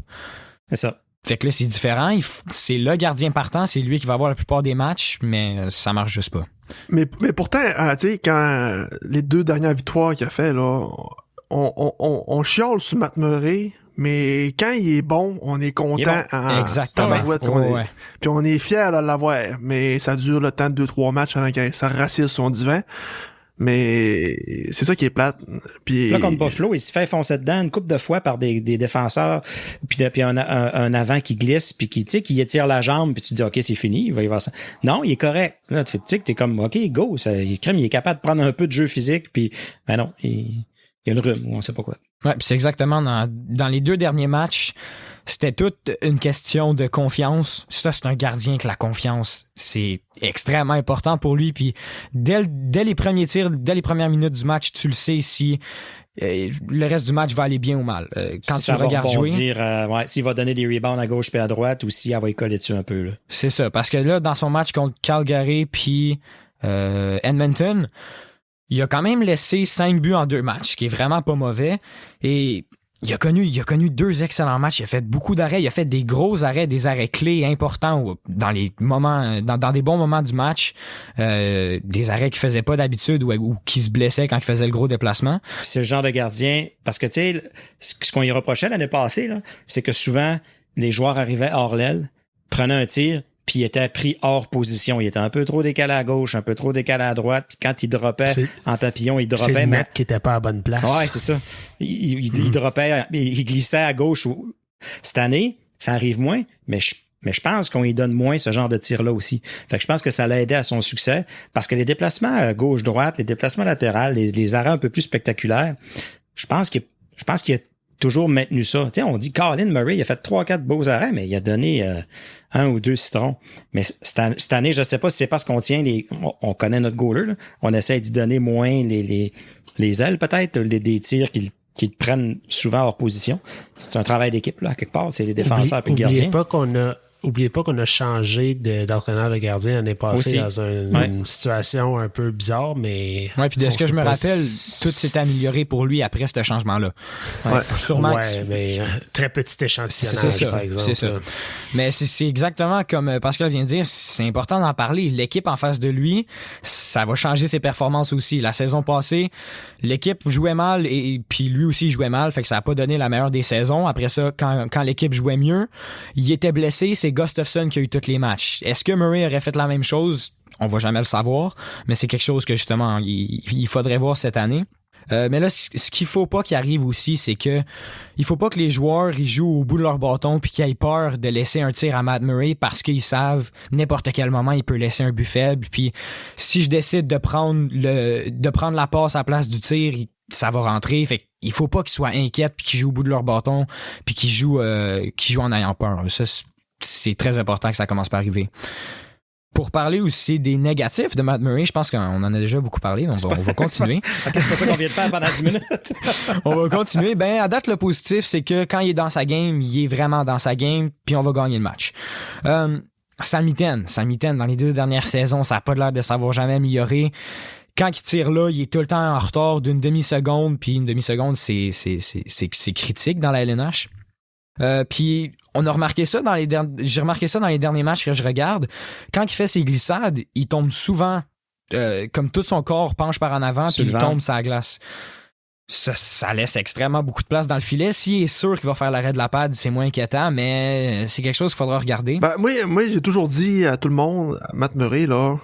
C'est ça. Fait que là, c'est différent. C'est le gardien partant, c'est lui qui va avoir la plupart des matchs, mais ça marche juste pas. Mais pourtant, tu sais, quand les 2 dernières victoires qu'il a fait, là, on chiale sur Matt Murray, mais quand il est bon, on est content en tabarouette. Puis on est fiers de l'avoir. Mais ça dure le temps de 2-3 matchs avant que ça racisse son divan. Mais c'est ça qui est plate. Puis là, contre Buffalo, il se fait foncer dedans une couple de fois par des défenseurs, puis un avant qui glisse, puis qui étire la jambe, puis tu te dis, OK, c'est fini, il va y avoir ça. Non, il est correct. Là, tu sais que t'es comme, OK, go, il est capable de prendre un peu de jeu physique, puis ben non, il y a une rhume, ou on sait pas quoi. Ouais, puis c'est exactement dans les 2 derniers matchs, c'était toute une question de confiance. Ça, c'est un gardien que la confiance, c'est extrêmement important pour lui. Puis dès les premiers tirs, dès les premières minutes du match, tu le sais si le reste du match va aller bien ou mal. Quand si tu le regardes jouer, s'il va donner des rebounds à gauche puis à droite ou si elle va y coller dessus un peu. Là. C'est ça, parce que là, dans son match contre Calgary puis Edmonton, il a quand même laissé 5 buts en 2 matchs, ce qui est vraiment pas mauvais. Et il a connu 2 excellents matchs. Il a fait beaucoup d'arrêts. Il a fait des gros arrêts, des arrêts clés importants dans les moments, dans des bons moments du match. Des arrêts qu'il faisait pas d'habitude ou qui se blessait quand il faisait le gros déplacement. C'est le genre de gardien, parce que tu sais, ce qu'on y reprochait l'année passée, là, c'est que souvent, les joueurs arrivaient hors l'aile, prenaient un tir, puis il était pris hors position. Il était un peu trop décalé à gauche, un peu trop décalé à droite. Puis quand il droppait en papillon, il droppait. C'est le net qui était pas à bonne place. Ouais, c'est ça. Il droppait, il glissait à gauche. Cette année, ça arrive moins, mais je pense qu'on lui donne moins ce genre de tir-là aussi. Fait que je pense que ça l'a aidé à son succès parce que les déplacements gauche-droite, les déplacements latérales, les arrêts un peu plus spectaculaires, je pense qu'il a toujours maintenu ça. Tu sais, on dit Colin Murray, il a fait 3-4 beaux arrêts, mais il a donné 1 ou 2 citrons. Mais cette année, je ne sais pas si c'est parce qu'on tient on connaît notre goaler, là. On essaie d'y donner moins les ailes, peut-être, des tirs qu'ils prennent souvent hors position. C'est un travail d'équipe, là, quelque part. C'est les défenseurs et le gardien. Oubliez pas qu'on a changé d'entraîneur de gardien l'année passée dans une situation un peu bizarre, mais... Oui, puis de ce que je me rappelle, tout s'est amélioré pour lui après ce changement-là. Ouais. Sûrement. Ouais, mais très petit échantillonnage, par exemple. C'est ça. Mais c'est exactement comme Pascal vient de dire, c'est important d'en parler. L'équipe en face de lui, ça va changer ses performances aussi. La saison passée, l'équipe jouait mal et puis lui aussi jouait mal, fait que ça n'a pas donné la meilleure des saisons. Après ça, quand l'équipe jouait mieux, il était blessé, c'est Gustafsson qui a eu tous les matchs. Est-ce que Murray aurait fait la même chose? On va jamais le savoir, mais c'est quelque chose que justement il faudrait voir cette année. Mais là, ce qu'il faut pas qu'il arrive aussi, c'est que il faut pas que les joueurs ils jouent au bout de leur bâton puis qu'ils aient peur de laisser un tir à Matt Murray parce qu'ils savent n'importe quel moment il peut laisser un but faible. Puis si je décide de prendre la passe à la place du tir, ça va rentrer. Fait qu'il faut pas qu'ils soient inquiets puis qu'ils jouent au bout de leur bâton puis qu'ils jouent en ayant peur. Ça, c'est très important que ça commence par arriver. Pour parler aussi des négatifs de Matt Murray, je pense qu'on en a déjà beaucoup parlé, donc on va continuer. C'est pas ça qu'on vient de faire pendant 10 minutes. On va continuer. À date, le positif, c'est que quand il est dans sa game, il est vraiment dans sa game, puis on va gagner le match. Sam Mitten, dans les 2 dernières saisons, ça n'a pas l'air de savoir jamais améliorer. Quand il tire là, il est tout le temps en retard d'une demi-seconde, puis une demi-seconde, c'est critique dans la LNH. Puis on a remarqué ça j'ai remarqué ça dans les derniers matchs que je regarde. Quand il fait ses glissades, il tombe souvent comme tout son corps penche par en avant puis il tombe sur la glace. Ça laisse extrêmement beaucoup de place dans le filet. S'il est sûr qu'il va faire l'arrêt de la pad, c'est moins inquiétant, mais c'est quelque chose qu'il faudra regarder. Moi, j'ai toujours dit à tout le monde, à Matt Murray, là,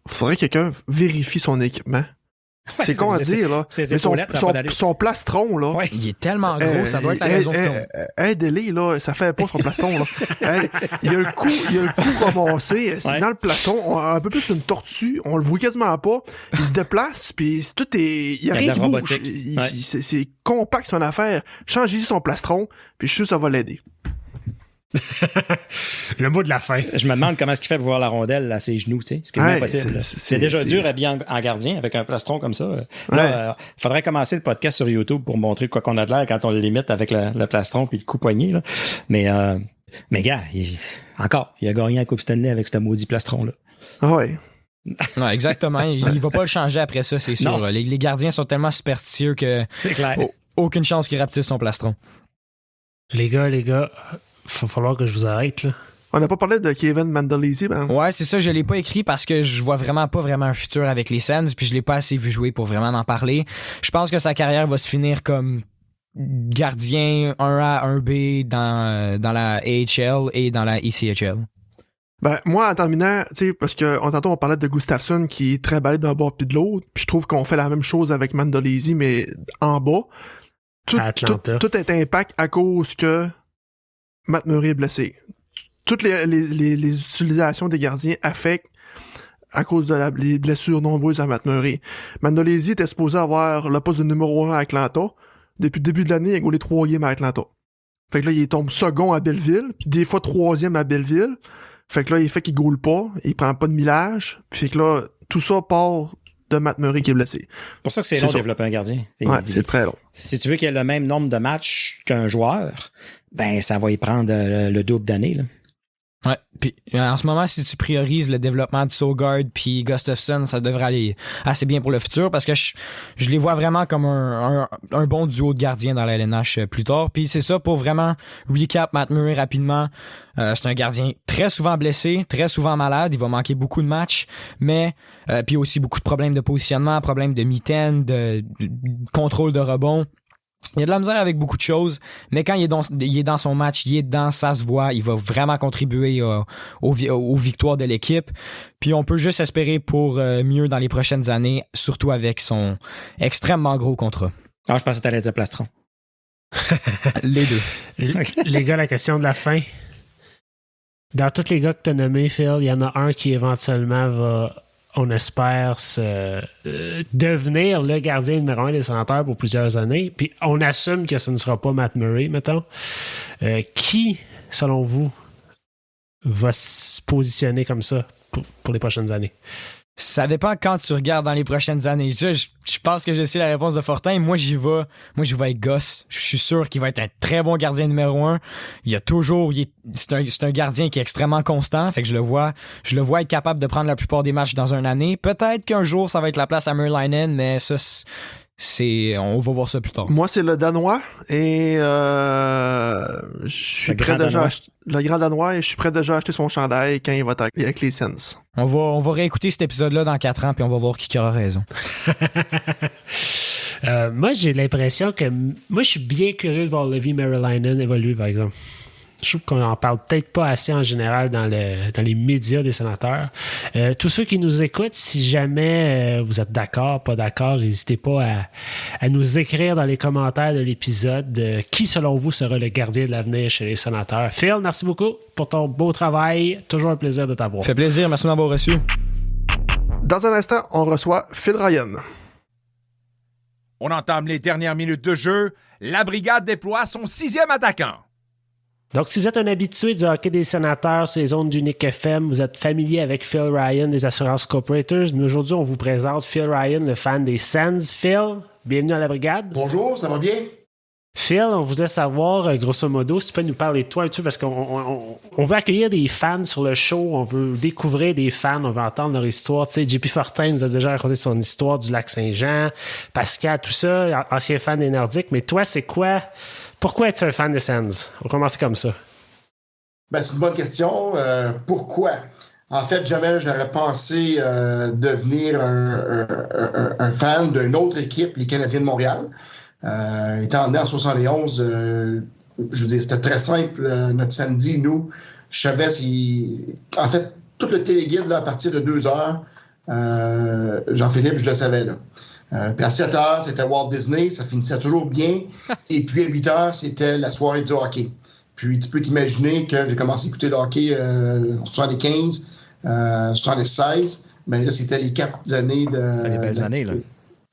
faudrait que quelqu'un vérifie son équipement. C'est con à dire, là. Son plastron, là. Ouais. Il est tellement gros, ça doit être la raison de aidez-les, là. Ça fait pas son plastron, là. Il y a le cou ramassé. C'est dans le plastron. Un peu plus une tortue. On le voit quasiment pas. Il se déplace, puis tout est... Il y a rien qui bouge. C'est compact, son affaire. Changez son plastron, puis je suis sûr que ça va l'aider. Le mot de la fin. Je me demande comment est-ce qu'il fait pour voir la rondelle à ses genoux, tu sais. C'est quasiment impossible. C'est déjà dur habillé en gardien avec un plastron comme ça. Là, faudrait commencer le podcast sur YouTube pour montrer quoi qu'on a de l'air quand on le limite avec le plastron puis le coup poignet, là. Mais gars, il a gagné la Coupe Stanley avec ce maudit plastron-là. Ouais. Non, exactement. Il va pas le changer après ça, c'est sûr. Les gardiens sont tellement superstitieux que c'est clair. Aucune chance qu'il rapetisse son plastron. Les gars, il va falloir que je vous arrête, là. On n'a pas parlé de Kevin Mandolese, ben. Ouais, c'est ça, je l'ai pas écrit parce que je vois vraiment pas un futur avec les Sens, puis je l'ai pas assez vu jouer pour vraiment en parler. Je pense que sa carrière va se finir comme gardien 1A, 1B dans la AHL et dans la ECHL. Moi, en terminant, tu sais, parce que tantôt on parlait de Gustafsson qui est très balé d'un bord puis de l'autre, puis je trouve qu'on fait la même chose avec Mandolese, mais en bas. Tout est impact à cause que Matt Murray est blessé. Toutes les utilisations des gardiens affectent à cause de les blessures nombreuses à Matt Murray. Mandolese était supposé avoir le poste de numéro 1 à Atlanta. Depuis le début de l'année, il a goalé 3 games à Atlanta. Fait que là, il tombe second à Belleville, puis des fois 3e à Belleville. Fait que là, il fait qu'il goal pas, il prend pas de millage. Puis fait que là, tout ça part de Matt Murray qui est blessé. C'est pour ça que c'est long de développer un gardien. C'est très long. Si tu veux qu'il ait le même nombre de matchs qu'un joueur, ça va y prendre le double d'années, là. Ouais, puis en ce moment, si tu priorises le développement de Sogard puis Gustafsson, ça devrait aller assez bien pour le futur parce que je les vois vraiment comme un bon duo de gardiens dans la LNH plus tard. Puis c'est ça, pour vraiment recap Matt Murray rapidement, c'est un gardien très souvent blessé, très souvent malade, il va manquer beaucoup de matchs, mais puis aussi beaucoup de problèmes de positionnement, problèmes de mitaine, de contrôle de rebond. Il y a de la misère avec beaucoup de choses, mais quand il est dans son match, il est dedans, ça se voit, il va vraiment contribuer aux victoires de l'équipe. Puis on peut juste espérer pour mieux dans les prochaines années, surtout avec son extrêmement gros contrat. Ah, je pensais que t'allais dire Plastron. Les deux. Les gars, la question de la fin. Dans tous les gars que tu as nommés, Phil, il y en a un qui éventuellement va, on espère, devenir le gardien numéro 1 des Sénateurs pour plusieurs années. Puis on assume que ce ne sera pas Matt Murray, mettons. Qui, selon vous, va se positionner comme ça pour les prochaines années? Ça dépend quand tu regardes dans les prochaines années. Je pense que je sais la réponse de Fortin. Moi, j'y vais avec Goss. Je suis sûr qu'il va être un très bon gardien numéro 1. C'est un gardien qui est extrêmement constant. Fait que je le vois être capable de prendre la plupart des matchs dans une année. Peut-être qu'un jour, ça va être la place à Merlinen, mais ça, on va voir ça plus tard. Moi, c'est le Danois et je suis prêt déjà le grand Danois et je suis prêt déjà à acheter son chandail quand il va être avec les Sens. On va réécouter cet épisode-là dans 4 ans puis on va voir qui aura raison. Moi, j'ai l'impression que... Moi, je suis bien curieux de voir Levi Merlinen évoluer, par exemple. Je trouve qu'on n'en parle peut-être pas assez en général dans les médias des Sénateurs. Tous ceux qui nous écoutent, si jamais vous êtes d'accord, pas d'accord, n'hésitez pas à nous écrire dans les commentaires de l'épisode qui, selon vous, sera le gardien de l'avenir chez les Sénateurs. Phil, merci beaucoup pour ton beau travail. Toujours un plaisir de t'avoir. Ça fait plaisir. Merci de m'avoir reçu. Dans un instant, on reçoit Phil Ryan. On entame les dernières minutes de jeu. La brigade déploie son 6e attaquant. Donc, si vous êtes un habitué du hockey des Sénateurs sur les zones d'Unique FM, vous êtes familier avec Phil Ryan des Assurances Corporators, mais aujourd'hui, on vous présente Phil Ryan, le fan des Sens. Phil, bienvenue à la brigade. Bonjour, ça va bien? Phil, on voudrait savoir, grosso modo, si tu peux nous parler de toi un petit peu, parce qu'on veut accueillir des fans sur le show, on veut découvrir des fans, on veut entendre leur histoire. Tu sais, JP Fortin nous a déjà raconté son histoire du lac Saint-Jean, Pascal, tout ça, ancien fan des Nordiques, mais toi, c'est quoi... Pourquoi es-tu un fan des Sens? On va commencer comme ça. Ben, c'est une bonne question. Pourquoi? En fait, jamais j'aurais pensé devenir un fan d'une autre équipe, les Canadiens de Montréal. Étant né en 71, je veux dire, c'était très simple. Notre samedi, nous, je savais si... En fait, tout le téléguide, là, à partir de 2 heures, Jean-Philippe, je le savais, là. Puis à 7 heures, c'était Walt Disney, ça finissait toujours bien. Et puis à 8 heures, c'était la soirée du hockey. Puis tu peux t'imaginer que j'ai commencé à écouter le hockey en 75, 76. Mais là, c'était les 4 années de... C'était les belles années, là.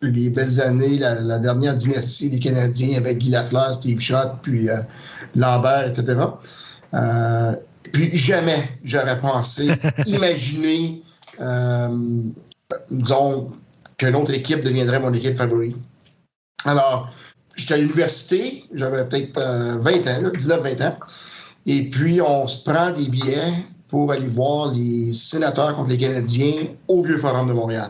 Les belles années, la dernière dynastie des Canadiens avec Guy Lafleur, Steve Schott, puis Lambert, etc. Puis jamais j'aurais pensé imaginer, disons, qu'une autre équipe deviendrait mon équipe favorite. Alors, j'étais à l'université, j'avais peut-être 20 ans, 19-20 ans, et puis on se prend des billets pour aller voir les Sénateurs contre les Canadiens au Vieux Forum de Montréal.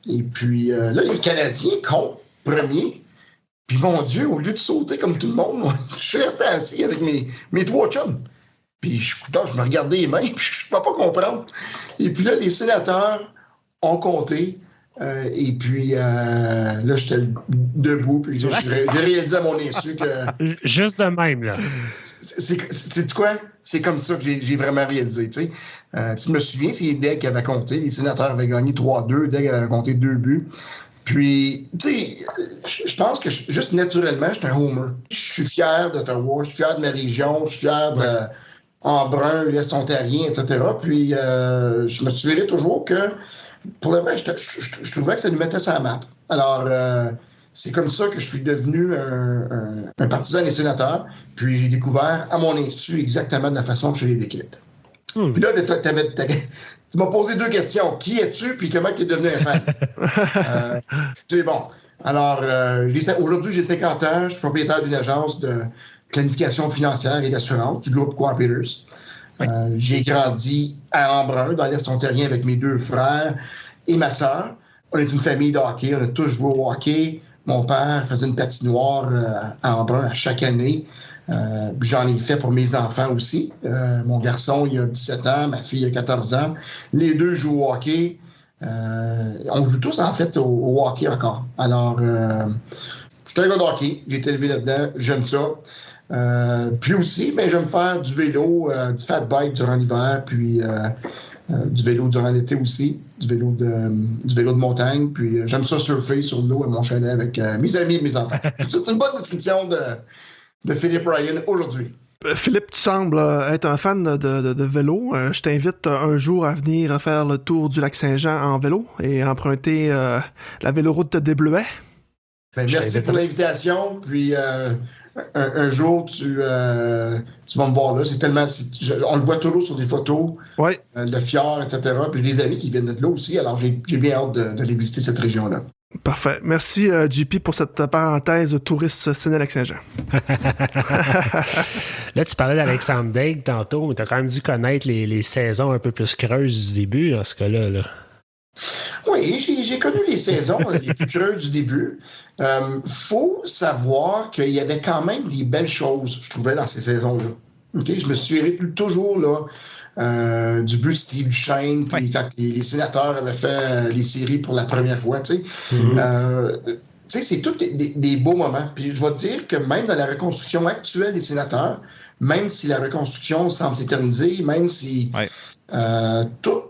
Et puis là, les Canadiens comptent premier, puis mon Dieu, au lieu de sauter comme tout le monde, moi, je suis resté assis avec mes 3 chums. Puis je me regardais les mains, puis je ne peux pas comprendre. Et puis là, les Sénateurs ont compté. Et puis là, j'étais debout, puis j'ai réalisé à mon insu que... Juste de même, là. C'est quoi? C'est comme ça que j'ai vraiment réalisé, tu sais. Je me souviens, c'est Deg qui avait compté. Les Sénateurs avaient gagné 3-2. Deg avait compté 2 buts. Puis, tu sais, je pense que juste naturellement, j'étais un homer. Je suis fier d'Ottawa, je suis fier de ma région, je suis fier de Embrun, l'Est ontarien, etc. Puis, je me souviens toujours que pour le vrai, je trouvais que ça nous mettait sur la map. Alors, c'est comme ça que je suis devenu un partisan des Sénateurs. Puis j'ai découvert à mon insu exactement de la façon que je l'ai décrite. Puis là, tu m'as posé 2 questions. Qui es-tu, puis comment tu es devenu un fan? C'est bon. Alors, aujourd'hui, j'ai 50 ans. Je suis propriétaire d'une agence de planification financière et d'assurance du groupe Coopérators. J'ai grandi à Embrun, dans l'Est ontarien, avec mes 2 frères et ma sœur. On est une famille de hockey, on a tous joué au hockey. Mon père faisait une patinoire à Embrun à chaque année. J'en ai fait pour mes enfants aussi. Mon garçon, il a 17 ans, ma fille a 14 ans. Les 2 jouent au hockey. On joue tous, en fait, au hockey encore. Alors, je suis un gars de hockey. J'ai été élevé là-dedans. J'aime ça. Puis aussi, j'aime faire du vélo, du fat bike durant l'hiver, puis du vélo durant l'été aussi, du vélo de montagne. Puis j'aime ça surfer sur l'eau à mon chalet avec mes amis et mes enfants. C'est une bonne description de Philippe Ryan aujourd'hui. Philippe, tu sembles être un fan de vélo. Je t'invite un jour à venir faire le tour du lac Saint-Jean en vélo et emprunter la véloroute des Bleuets. Merci pour l'invitation. Puis un jour, tu vas me voir là. C'est tellement. On le voit toujours sur des photos. Ouais. Le fjord, etc. Puis j'ai des amis qui viennent de là aussi. Alors j'ai bien hâte d'aller visiter cette région-là. Parfait. Merci, JP, pour cette parenthèse touriste Séné-Lac-Saint-Jean. Là, tu parlais d'Alexandre Daigle tantôt, mais tu as quand même dû connaître les saisons un peu plus creuses du début, dans ce cas-là. Là. Oui, j'ai connu les saisons les plus creuses du début. Faut savoir qu'il y avait quand même des belles choses, je trouvais, dans ces saisons-là. Okay? Je me suis toujours là. Du but de Steve Duchesne, puis quand les sénateurs avaient fait les séries pour la première fois, tu sais. C'est tous des beaux moments. Puis je vais te dire que même dans la reconstruction actuelle des sénateurs, même si la reconstruction semble s'éterniser, même si tout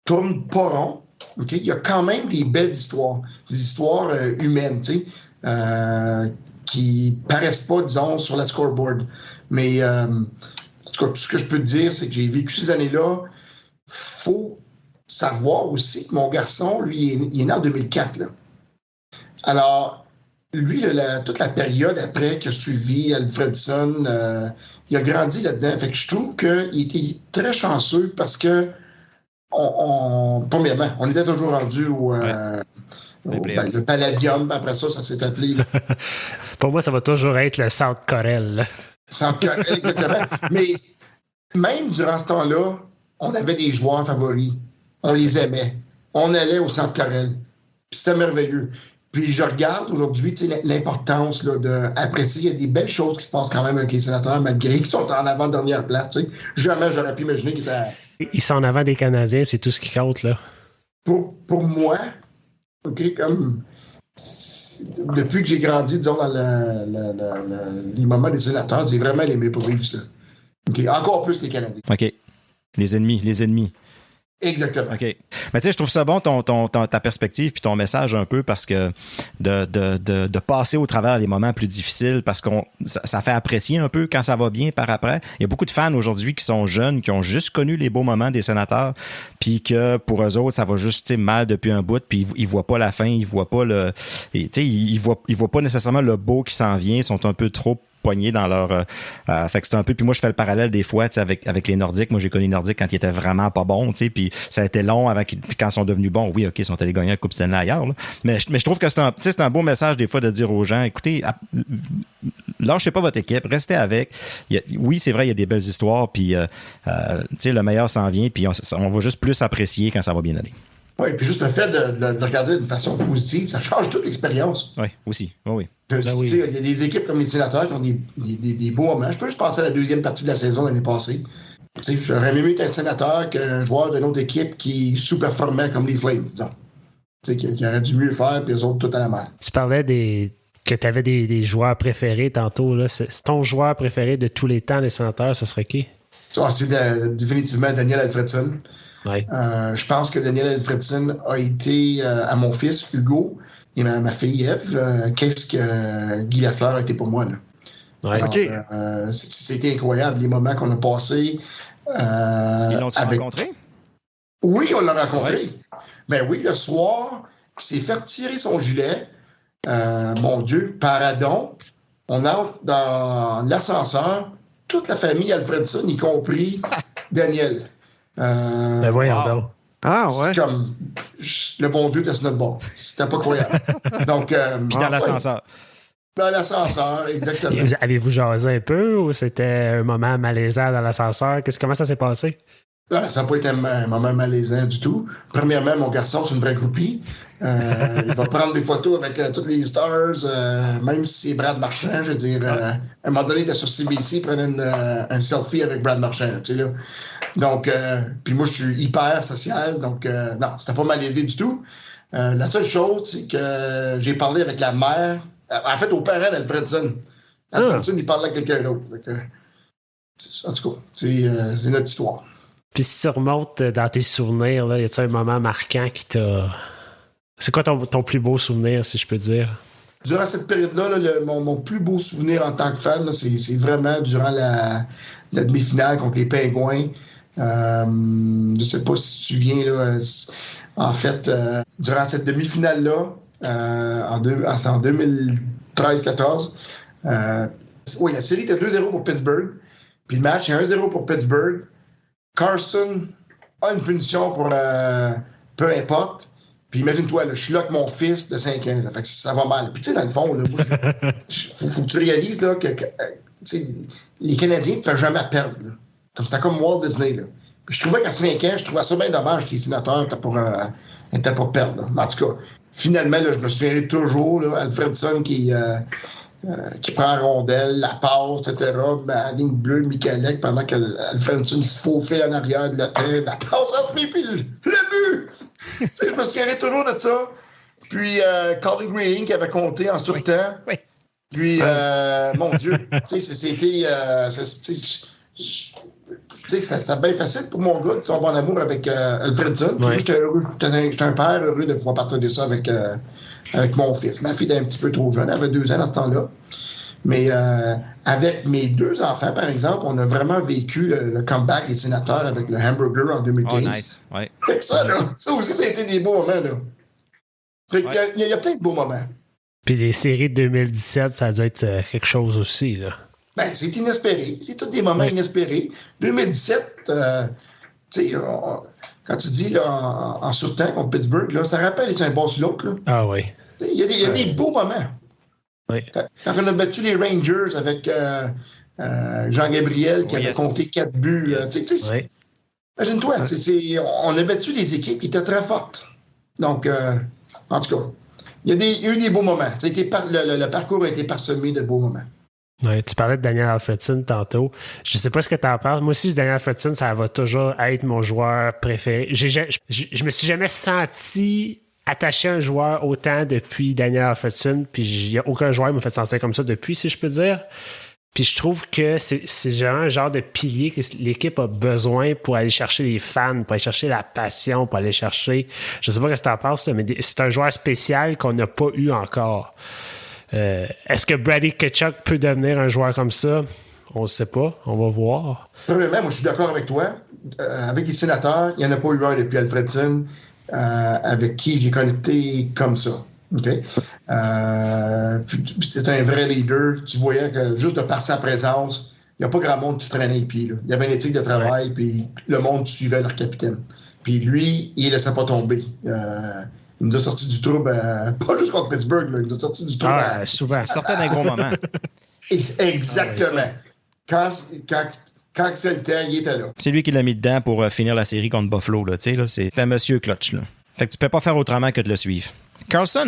tourne pas rond, okay, il y a quand même des belles histoires, des histoires humaines, tu sais, qui paraissent pas, disons, sur la scoreboard. Mais en tout cas, tout ce que je peux te dire, c'est que j'ai vécu ces années-là. Faut savoir aussi que mon garçon, lui, il est né en 2004. Là. Alors, lui, toute la période après qu'il a suivi Alfredson, il a grandi là-dedans. Fait que je trouve qu'il était très chanceux parce que, premièrement, on était toujours rendu le Palladium. Après ça s'est appelé. Pour moi, ça va toujours être le Centre Corel. Exactement. Mais même durant ce temps-là, on avait des joueurs favoris. On les aimait. On allait au Centre Corel. Puis c'était merveilleux. Puis je regarde aujourd'hui l'importance d'apprécier. Il y a des belles choses qui se passent quand même avec les sénateurs, malgré qu'ils sont en avant-dernière place. T'sais. Jamais j'aurais pu imaginer qu'ils étaient... Ils sont en avant des Canadiens, c'est tout ce qui compte, là. Pour moi, OK, comme... Depuis que j'ai grandi, disons, dans les moments des sénateurs, c'est vraiment les Maple Leafs. Okay. Encore plus les Canadiens. OK. Les ennemis. Exactement. OK. Mais tu sais, je trouve ça bon ta perspective puis ton message un peu parce que de passer au travers les moments plus difficiles parce que ça fait apprécier un peu quand ça va bien par après. Il y a beaucoup de fans aujourd'hui qui sont jeunes, qui ont juste connu les beaux moments des sénateurs puis que pour eux autres, ça va juste mal depuis un bout puis ils voient pas la fin, ils voient pas ils voient pas nécessairement le beau qui s'en vient, ils sont un peu trop pognés dans leur... fait que c'est un peu... Puis moi, je fais le parallèle des fois avec les Nordiques. Moi, j'ai connu les Nordiques quand ils étaient vraiment pas bons, tu sais, puis ça a été long avant puis quand ils sont devenus bons, oui, OK, ils sont allés gagner la Coupe Stanley ailleurs, là. Mais je trouve que c'est un beau message des fois de dire aux gens, écoutez, lâchez pas votre équipe, restez avec. Oui, c'est vrai, il y a des belles histoires, puis tu sais, le meilleur s'en vient, puis on va juste plus apprécier quand ça va bien aller. Oui, puis juste le fait de regarder d'une façon positive, ça change toute l'expérience. Oui, aussi. Oui. Il y a des équipes comme les sénateurs qui ont des beaux moments. Je peux juste penser à la deuxième partie de la saison l'année passée. J'aurais mieux être un sénateur qu'un joueur d'une autre équipe qui sous-performait comme les Flames, disons. Qui aurait dû mieux faire, puis eux autres, tout à la main. Tu parlais que tu avais des joueurs préférés tantôt. Là. C'est ton joueur préféré de tous les temps, les sénateurs, ce serait qui? C'est définitivement Daniel Alfredson. Ouais. Je pense que Daniel Alfredson a été à mon fils Hugo et ma fille Ève. Qu'est-ce que Guy Lafleur a été pour moi, là. Ouais. Alors, OK. C'était incroyable, les moments qu'on a passés. Ils l'ont-tu rencontré? Oui, on l'a rencontré. Ouais. Ben oui, le soir, il s'est fait tirer son gilet. Mon Dieu, paradon. On entre dans l'ascenseur. Toute la famille Alfredson, y compris Daniel. Ben voyons donc. Ah ouais. C'est comme le bon Dieu était sur notre bord. C'était pas croyable. Donc, puis dans l'ascenseur. Dans l'ascenseur, exactement. Avez-vous jasé un peu ou c'était un moment malaisant dans l'ascenseur? Comment ça s'est passé? Non, ça n'a pas été un moment malaisant du tout. Premièrement, mon garçon, c'est une vraie groupie. Il va prendre des photos avec toutes les stars, même si c'est Brad Marchand. Je veux dire, à un moment donné, il était sur CBC, il prenait un selfie avec Brad Marchand. Tu sais, là. Donc, puis moi, je suis hyper social. Donc, non, c'était pas malaisé du tout. La seule chose, c'est que j'ai parlé avec la mère. En fait, au parent d'Alfredson. Alfredson, il parlait avec quelqu'un d'autre. En tout cas, c'est notre histoire. Puis si tu remontes dans tes souvenirs, là, y a-t-il un moment marquant qui t'a... C'est quoi ton plus beau souvenir, si je peux dire? Durant cette période-là, mon plus beau souvenir en tant que fan, là, c'est vraiment durant la demi-finale contre les Pingouins. Je sais pas si tu te souviens, là, en fait, durant cette demi-finale-là, en 2013-14, oui, la série était 2-0 pour Pittsburgh, puis le match est 1-0 pour Pittsburgh. Carson a une punition pour peu importe. Puis imagine-toi, là, je suis là avec mon fils de 5 ans. Là, fait que ça va mal. Puis tu sais, dans le fond, là, faut que tu réalises là, que les Canadiens ne font jamais perdre. Là. Comme c'était comme Walt Disney. Là. Puis je trouvais qu'à 5 ans, je trouvais ça bien dommage que les sénateurs n'étaient pas perdre. Là. Mais en tout cas, finalement, là, je me souviendrai toujours, là, Alfredson qui prend la rondelle, la passe, etc. La ligne bleue, Michalek, pendant qu'Alfredson se faufile en arrière de la tête, la passe en fait, puis le but! Je me souviendrai toujours de ça. Puis Colin Greening qui avait compté en surtemps. Oui. Puis, mon Dieu, c'était bien facile pour mon gars de tomber en amour avec Alfredson. Puis j'étais heureux. J'étais un père heureux de pouvoir partager ça avec mon fils. Ma fille était un petit peu trop jeune, elle avait 2 ans à ce temps-là. Mais avec mes 2 enfants, par exemple, on a vraiment vécu le comeback des sénateurs avec le hamburger en 2015. Oh, nice. Ouais. Ça aussi, ça a été des beaux moments. Là. Il y a plein de beaux moments. Puis les séries de 2017, ça a dû être quelque chose aussi, là. Ben, c'est inespéré. C'est tous des moments inespérés. 2017, tu sais, quand tu dis là, en surtemps contre Pittsburgh, là, ça rappelle c'est un boss l'autre. Là. Ah oui. Il y a des beaux moments. Oui. Quand on a battu les Rangers avec Jean-Gabriel qui avait compté 4 buts. Oui. Imagine-toi, on a battu les équipes qui étaient très fortes. Donc, en tout cas, il y a eu des beaux moments. Le parcours a été parsemé de beaux moments. Ouais, tu parlais de Daniel Alfredson tantôt. Je sais pas ce que tu en penses. Moi aussi, Daniel Alfredson, ça va toujours être mon joueur préféré. Je me suis jamais senti attaché à un joueur autant depuis Daniel Alfredson, puis il n'y a aucun joueur qui m'a fait sentir comme ça depuis, si je peux dire. Puis je trouve que c'est vraiment un genre de pilier que l'équipe a besoin pour aller chercher les fans, pour aller chercher la passion, pour aller chercher... Je sais pas ce que tu en penses, mais c'est un joueur spécial qu'on n'a pas eu encore. Est-ce que Brady Tkachuk peut devenir un joueur comme ça? On ne sait pas. On va voir. Premièrement, moi, je suis d'accord avec toi. Avec les sénateurs, il n'y en a pas eu un depuis Alfredson avec qui j'ai connecté comme ça. Okay? Puis c'est un vrai leader. Tu voyais que juste de par sa présence, il n'y a pas grand monde qui se traînait les pieds. Là. Il y avait une éthique de travail, puis le monde suivait leur capitaine. Puis lui, il ne laissait pas tomber. Il nous a sorti du trouble, pas juste contre Pittsburgh, là, il nous a sorti du trouble. Souvent. Il sortait d'un gros moment. Exactement. Quand c'est le temps, il était là. C'est lui qui l'a mis dedans pour finir la série contre Buffalo. Là, c'est un monsieur clutch. Là. Fait que tu peux pas faire autrement que de le suivre. Carlson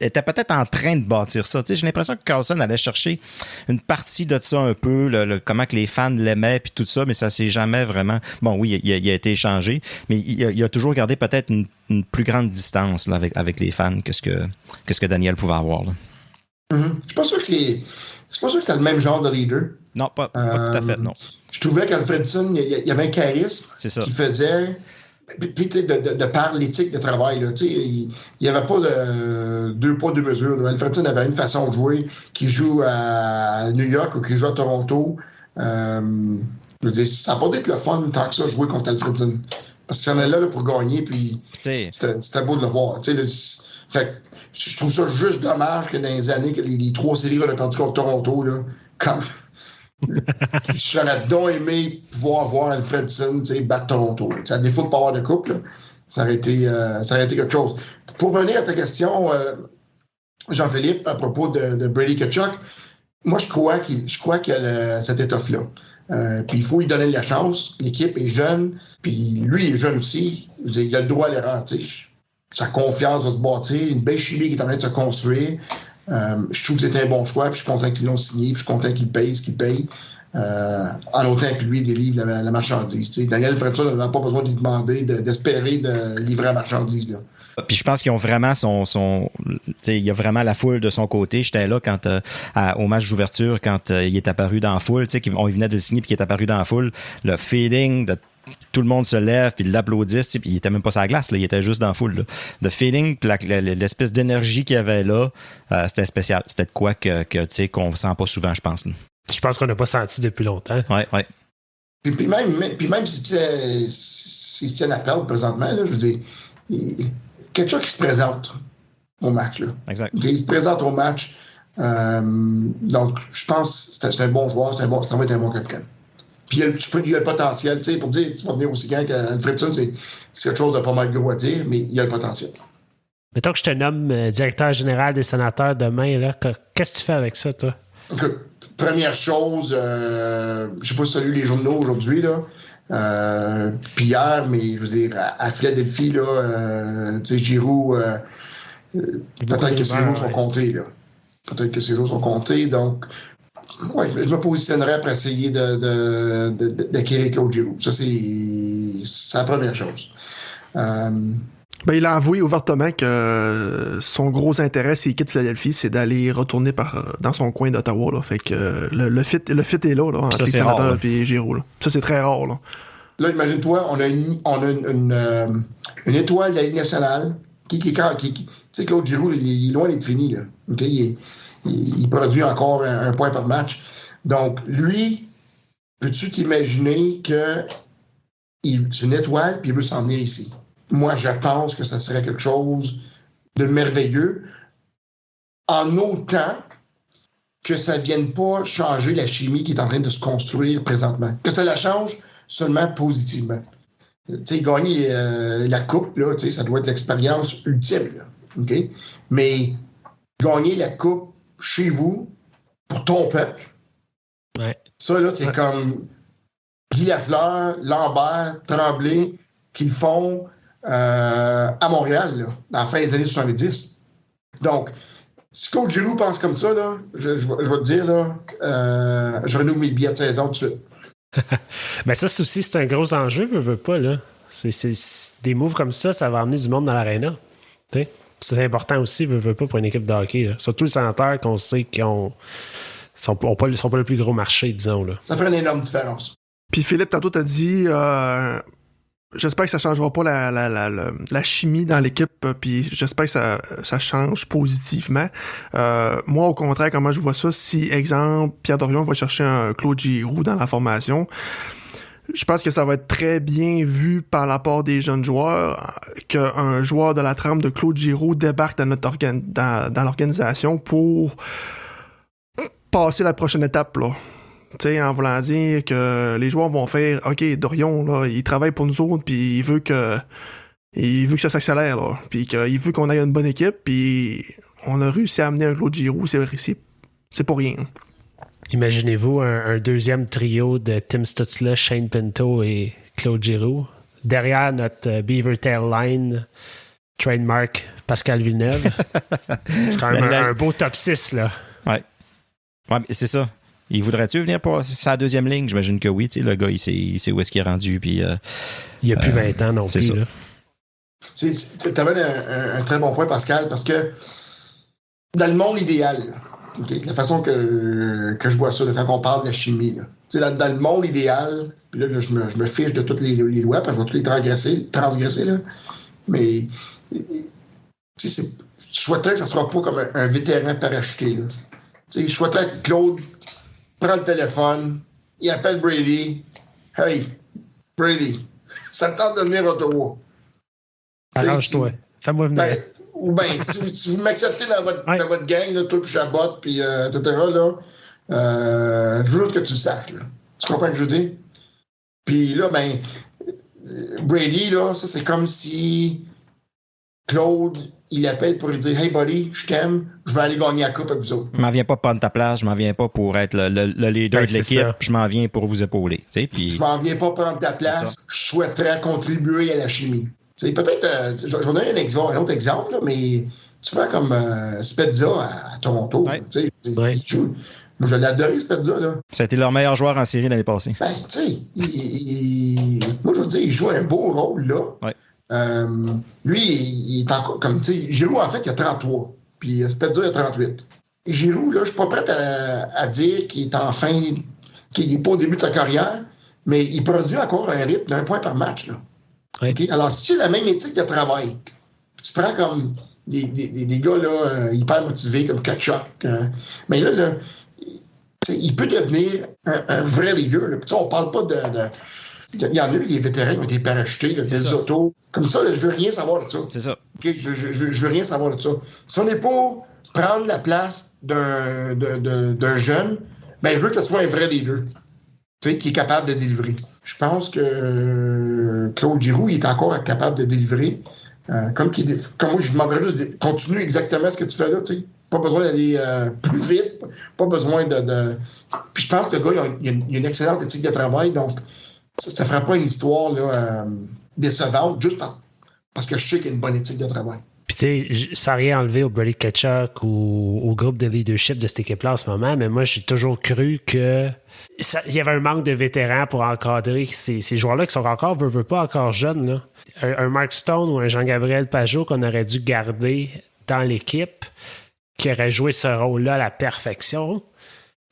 était peut-être en train de bâtir ça. J'ai l'impression que Carlson allait chercher une partie de ça un peu, comment que les fans l'aimaient puis tout ça, mais ça s'est jamais vraiment... Bon, oui, il a été échangé, mais il a toujours gardé peut-être une plus grande distance là, avec les fans que ce que Daniel pouvait avoir. Là. Mm-hmm. Je suis pas sûr que c'est le même genre de leader. Non, pas tout à fait, non. Je trouvais qu'Alfredson, il y avait un charisme qui faisait... Puis, de par l'éthique de travail, il n'y avait pas de 2 poids, 2 mesures. Là. Alfredson avait une façon de jouer qui joue à New York ou qui joue à Toronto. Je veux dire, ça n'a pas d'être le fun tant que ça, jouer contre Alfredson. Parce qu'il en est là pour gagner, puis c'était beau de le voir. Fait je trouve ça juste dommage que dans les années, que les 3 séries qu'on a perdu contre Toronto, là, comme... J'aurais donc aimé pouvoir voir Alfredson battre Toronto. À défaut de ne pas avoir de couple, là, ça aurait été quelque chose. Pour venir à ta question, Jean-Philippe, à propos de Brady Tkachuk, moi, je crois qu'il a cette étoffe-là. Puis il faut lui donner la chance. L'équipe est jeune, puis lui il est jeune aussi. Il a le droit à l'erreur. Sa confiance va se bâtir, une belle chimie qui est en train de se construire. Je trouve que c'était un bon choix, puis je suis content qu'ils l'ont signé, puis je suis content qu'ils payent ce qu'ils payent. En autant que lui délivre la marchandise. T'sais. Daniel Fredson n'a pas besoin de lui demander d'espérer de livrer la marchandise. Là. Puis je pense qu'ils ont vraiment il y a vraiment la foule de son côté. J'étais là quand au match d'ouverture, quand il est apparu dans la foule, il venait de le signer puis qu'il est apparu dans la foule. Le feeling de tout le monde se lève puis l'applaudisse, puis il était même pas sur la glace, là, il était juste dans la foule. Là. Le feeling, puis l'espèce d'énergie qu'il y avait là, c'était spécial. C'était de quoi qu'on sent pas souvent, je pense. Là. Je pense qu'on n'a pas senti depuis longtemps. Ouais. Puis même si se tiennent à perdre présentement, là, je veux dire, quelque chose qui se présente au match. Là. Exact. Okay, il se présente au match. Donc, je pense que c'est un bon joueur, ça va être un bon capitaine. Puis il y a le potentiel, tu sais, pour dire, tu vas venir aussi quand Alfredson, c'est quelque chose de pas mal gros à dire, mais il y a le potentiel. Mettons que je te nomme directeur général des Sénateurs demain, là, qu'est-ce que tu fais avec ça, toi? Okay. Première chose, je sais pas si tu as lu les journaux aujourd'hui, là. Puis hier, mais je veux dire, à Philadelphie, là, tu sais, Giroux, peut-être que ses jours sont comptés, là. Peut-être que ses jours sont comptés, donc, ouais, je me positionnerais pour essayer d'acquérir Claude Giroux. Ça, c'est la première chose. Il a avoué ouvertement que son gros intérêt, s'il quitte Philadelphie, c'est d'aller retourner dans son coin d'Ottawa. Là. Fait que le fit est là entre les Sénateurs et Giroux. Là. Ça, c'est très rare. Là, imagine-toi, on a une étoile de la Ligue nationale qui tu sais, Claude Giroux, il est loin d'être fini. Là. Okay? Il produit encore un point par match. Donc, lui, peux-tu t'imaginer que c'est une étoile puis il veut s'en venir ici? Moi, je pense que ça serait quelque chose de merveilleux, en autant que ça ne vienne pas changer la chimie qui est en train de se construire présentement. Que ça la change seulement positivement. Tu sais, gagner la coupe, là, ça doit être l'expérience ultime. Là, okay? Mais gagner la coupe chez vous, pour ton peuple, ouais. Ça, là, c'est comme Guy Lafleur, Lambert, Tremblay, qui le font à Montréal, là, dans la fin des années 70. Donc, si Claude Giroux pense comme ça, là, je vais te dire, là, je renouvelle mes billets de saison tout de suite. Ben ça, c'est un gros enjeu, veux pas, là. C'est des moves comme ça va amener du monde dans l'aréna. T'sais? C'est important aussi, veux pas, pour une équipe de hockey. Là. Surtout les Sénateurs qu'on sait qu'ils sont pas le plus gros marché, disons. Là. Ça ferait une énorme différence. Puis Philippe, tantôt, t'as dit... j'espère que ça changera pas la chimie dans l'équipe, puis j'espère que ça change positivement. Moi, au contraire, comment je vois ça, si, exemple, Pierre Dorion va chercher un Claude Giroux dans la formation, je pense que ça va être très bien vu par la part des jeunes joueurs qu'un joueur de la trempe de Claude Giroux débarque dans l'organisation pour passer la prochaine étape, là. Tu sais, en voulant dire que les joueurs vont faire « OK, Dorion, là, il travaille pour nous autres, puis il veut que ça s'accélère, là. Puis qu'il veut qu'on ait une bonne équipe, puis on a réussi à amener un Claude Giroux, c'est pour rien. » Imaginez-vous un deuxième trio de Tim Stutzla, Shane Pinto et Claude Giroux. Derrière notre Beaver Tail Line, trademark Pascal Villeneuve. C'est quand même un beau top 6, là. Ouais, mais c'est ça. Il voudrait-tu venir pour sa deuxième ligne? J'imagine que oui. Le gars, il sait où est-ce qu'il est rendu. Puis, il n'y a plus 20 ans non plus. Ça. Là. Tu avais un très bon point, Pascal, parce que dans le monde idéal, okay, la façon que je vois ça, là, quand on parle de la chimie, là, dans le monde idéal, puis là, je me fiche de toutes les lois, parce que je vais toutes les transgresser là, mais je souhaiterais que ça ne soit pas comme un vétéran parachuté. Là. Je souhaiterais que Claude prend le téléphone, il appelle Brady. « Hey, Brady, ça te tente de venir à Ottawa. » Arrange-toi. Fais-moi venir. Ou bien, si vous m'acceptez dans votre gang, là, toi puis Chabot, puis etc., là, je veux juste que tu le saches. Là. Tu comprends ce que je veux dire? Puis là, ben, Brady, là, ça, c'est comme si Claude, il appelle pour lui dire « Hey buddy, je t'aime, je vais aller gagner la coupe avec vous autres. » Je m'en viens pas prendre ta place, je m'en viens pas pour être le leader de l'équipe, je m'en viens pour vous épauler. Puis... Je m'en viens pas prendre ta place, je souhaiterais contribuer à la chimie. T'sais, peut-être, je vais donner un autre exemple, là, mais tu prends comme Spezza à Toronto. Ouais. Moi, je l'ai adoré, Spezza. Là. Ça a été leur meilleur joueur en série l'année passée. Ben, tu sais, moi, je veux dire, il joue un beau rôle, là. Ouais. Lui, il est encore comme, tu sais, Giroud, en fait, il a 33, puis Spezza, il a 38. Giroud, là, je suis pas prêt à dire qu'il est en fin, qu'il n'est pas au début de sa carrière, mais il produit encore un rythme d'1 point par match, là. Ouais. Okay? Alors, si tu as la même éthique de travail, tu prends comme des gars, là, hyper motivés, comme Tkachuk, mais là, il peut devenir un vrai leader, là. Puis, on parle pas de il y en a eu des vétérans qui ont été parachutés, là, des autos. Comme ça, là, je veux rien savoir de ça. C'est ça. Okay? Je veux rien savoir de ça. Si on n'est pas prendre la place d'un jeune, ben je veux que ce soit un vrai leader, tu sais, qui est capable de délivrer. Je pense que Claude Giroux, il est encore capable de délivrer. Comme moi, je demanderais juste de continuer exactement ce que tu fais là, tu sais. Pas besoin d'aller plus vite, pas besoin de... Puis je pense que le gars, il a une excellente éthique de travail, donc ça ne fera pas une histoire là, décevante, juste parce que je sais qu'il y a une bonne éthique de travail. Puis tu sais, sans rien enlever au Brady Tkachuk ou au groupe de leadership de cette équipe-là en ce moment, mais moi, j'ai toujours cru que il y avait un manque de vétérans pour encadrer ces joueurs-là qui sont encore, veut pas, encore jeunes. Là. Un Mark Stone ou un Jean-Gabriel Pajot qu'on aurait dû garder dans l'équipe, qui aurait joué ce rôle-là à la perfection,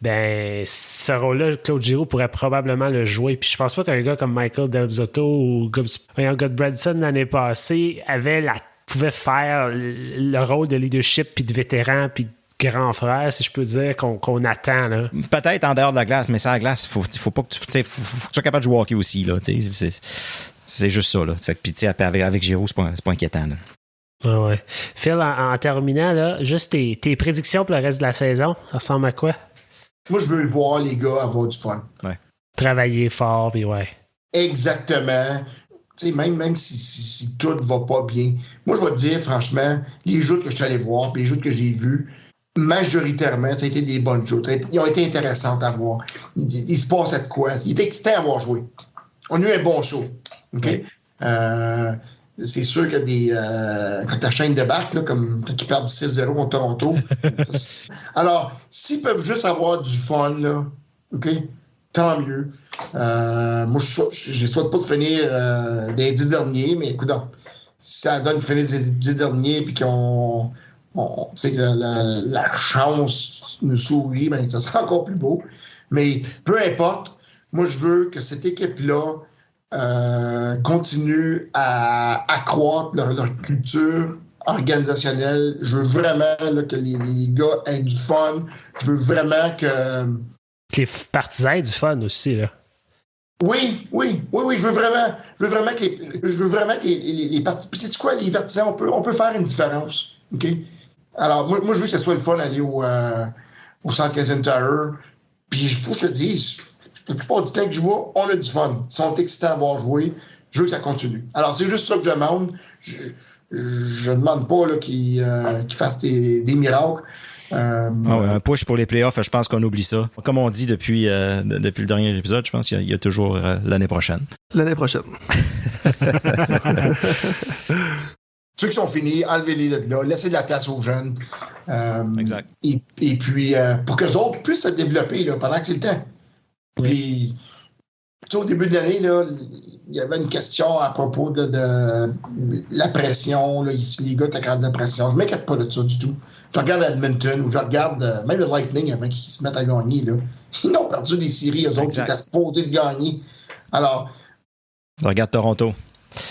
ben ce rôle-là, Claude Giroux pourrait probablement le jouer. Puis je pense pas qu'un gars comme Michael Del Zotto ou Gottfriedson l'année passée pouvait faire le rôle de leadership puis de vétéran puis de grand frère, si je peux dire, qu'on attend. Là. Peut-être en dehors de la glace, mais ça, la glace, faut pas que tu sois capable de jouer au hockey aussi. Là, c'est juste ça. Là. Fait que, puis, avec Giroux, c'est pas inquiétant. Là. Ah ouais. Phil, en terminant, là, juste tes prédictions pour le reste de la saison, ça ressemble à quoi? Moi, je veux voir les gars avoir du fun. Ouais. Travailler fort, puis ouais. Exactement. Tu sais, même si tout va pas bien. Moi, je vais te dire, franchement, les joutes que je suis allé voir, puis les joutes que j'ai vues, majoritairement, ça a été des bonnes joutes. Ils ont été intéressantes à voir. Il se passait de quoi? Il était excitant à voir jouer. On a eu un bon show. OK? C'est sûr que quand ta chaîne débarque, là, comme quand ils perdent 6-0 contre Toronto. Alors, s'ils peuvent juste avoir du fun, là, OK? Tant mieux. Moi, je ne souhaite pas de finir les 10 derniers, mais écoute, si ça donne de finir les 10 derniers puis qu'on sait que la chance nous sourit, ben, ça sera encore plus beau. Mais peu importe, moi, je veux que cette équipe-là continue à accroître leur culture organisationnelle. Je veux vraiment là, que les gars aient du fun. Je veux vraiment que les partisans aient du fun aussi, là. Oui. Je veux vraiment que les partisans. Puis sais-tu quoi, les partisans, on peut faire une différence. OK? Alors, moi, je veux que ce soit le fun d'aller au Centre Canadian Tire. Puis, il faut que je te dise, la plupart du temps que je vois, on a du fun. Ils sont excitants à voir jouer. Je veux que ça continue. Alors, c'est juste ça que je demande. Je ne demande pas là, qu'ils fassent des miracles. Un push pour les playoffs, je pense qu'on oublie ça. Comme on dit depuis le dernier épisode, je pense qu'il y a toujours l'année prochaine. L'année prochaine. Ceux qui sont finis, enlevez-les de là, laissez de la place aux jeunes. Exact. Et puis, pour qu'eux autres puissent se développer là, pendant que c'est le temps. Puis, au début de l'année, là, il y avait une question à propos de la pression. Là, ici, les gars, t'as quand même de pression. Je ne m'inquiète pas de ça du tout. Je regarde Edmonton ou je regarde même le Lightning avant qu'ils se mettent à gagner. Là. Ils ont perdu des séries, eux autres, qui étaient supposés de gagner. Alors. Regarde Toronto.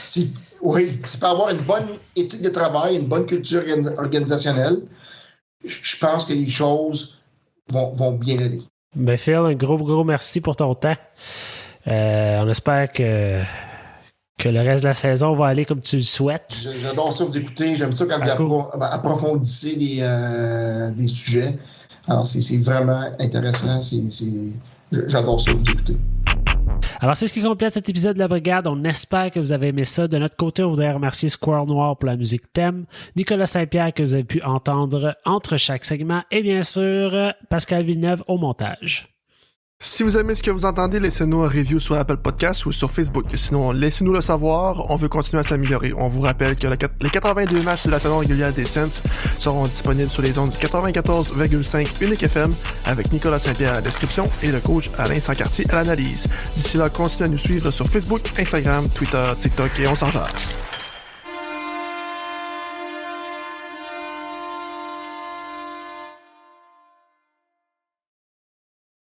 Si peut avoir une bonne éthique de travail, une bonne culture organisationnelle, je pense que les choses vont bien aller. Ben Phil, un gros merci pour ton temps. On espère que le reste de la saison va aller comme tu le souhaites. J'adore ça vous écouter. J'aime ça quand vous approfondissez des sujets. Alors, c'est vraiment intéressant. J'adore ça vous écouter. Alors, c'est ce qui complète cet épisode de La Brigade. On espère que vous avez aimé ça. De notre côté, on voudrait remercier Squirrel Noir pour la musique thème, Nicolas Saint-Pierre que vous avez pu entendre entre chaque segment et bien sûr, Pascal Villeneuve au montage. Si vous aimez ce que vous entendez, laissez-nous un review sur Apple Podcasts ou sur Facebook. Sinon, laissez-nous le savoir, on veut continuer à s'améliorer. On vous rappelle que les 82 matchs de la saison régulière des Sens seront disponibles sur les ondes du 94,5 Unique FM avec Nicolas Saint-Pierre à la description et le coach Alain Sancartier à l'analyse. D'ici là, continuez à nous suivre sur Facebook, Instagram, Twitter, TikTok et on s'en jase.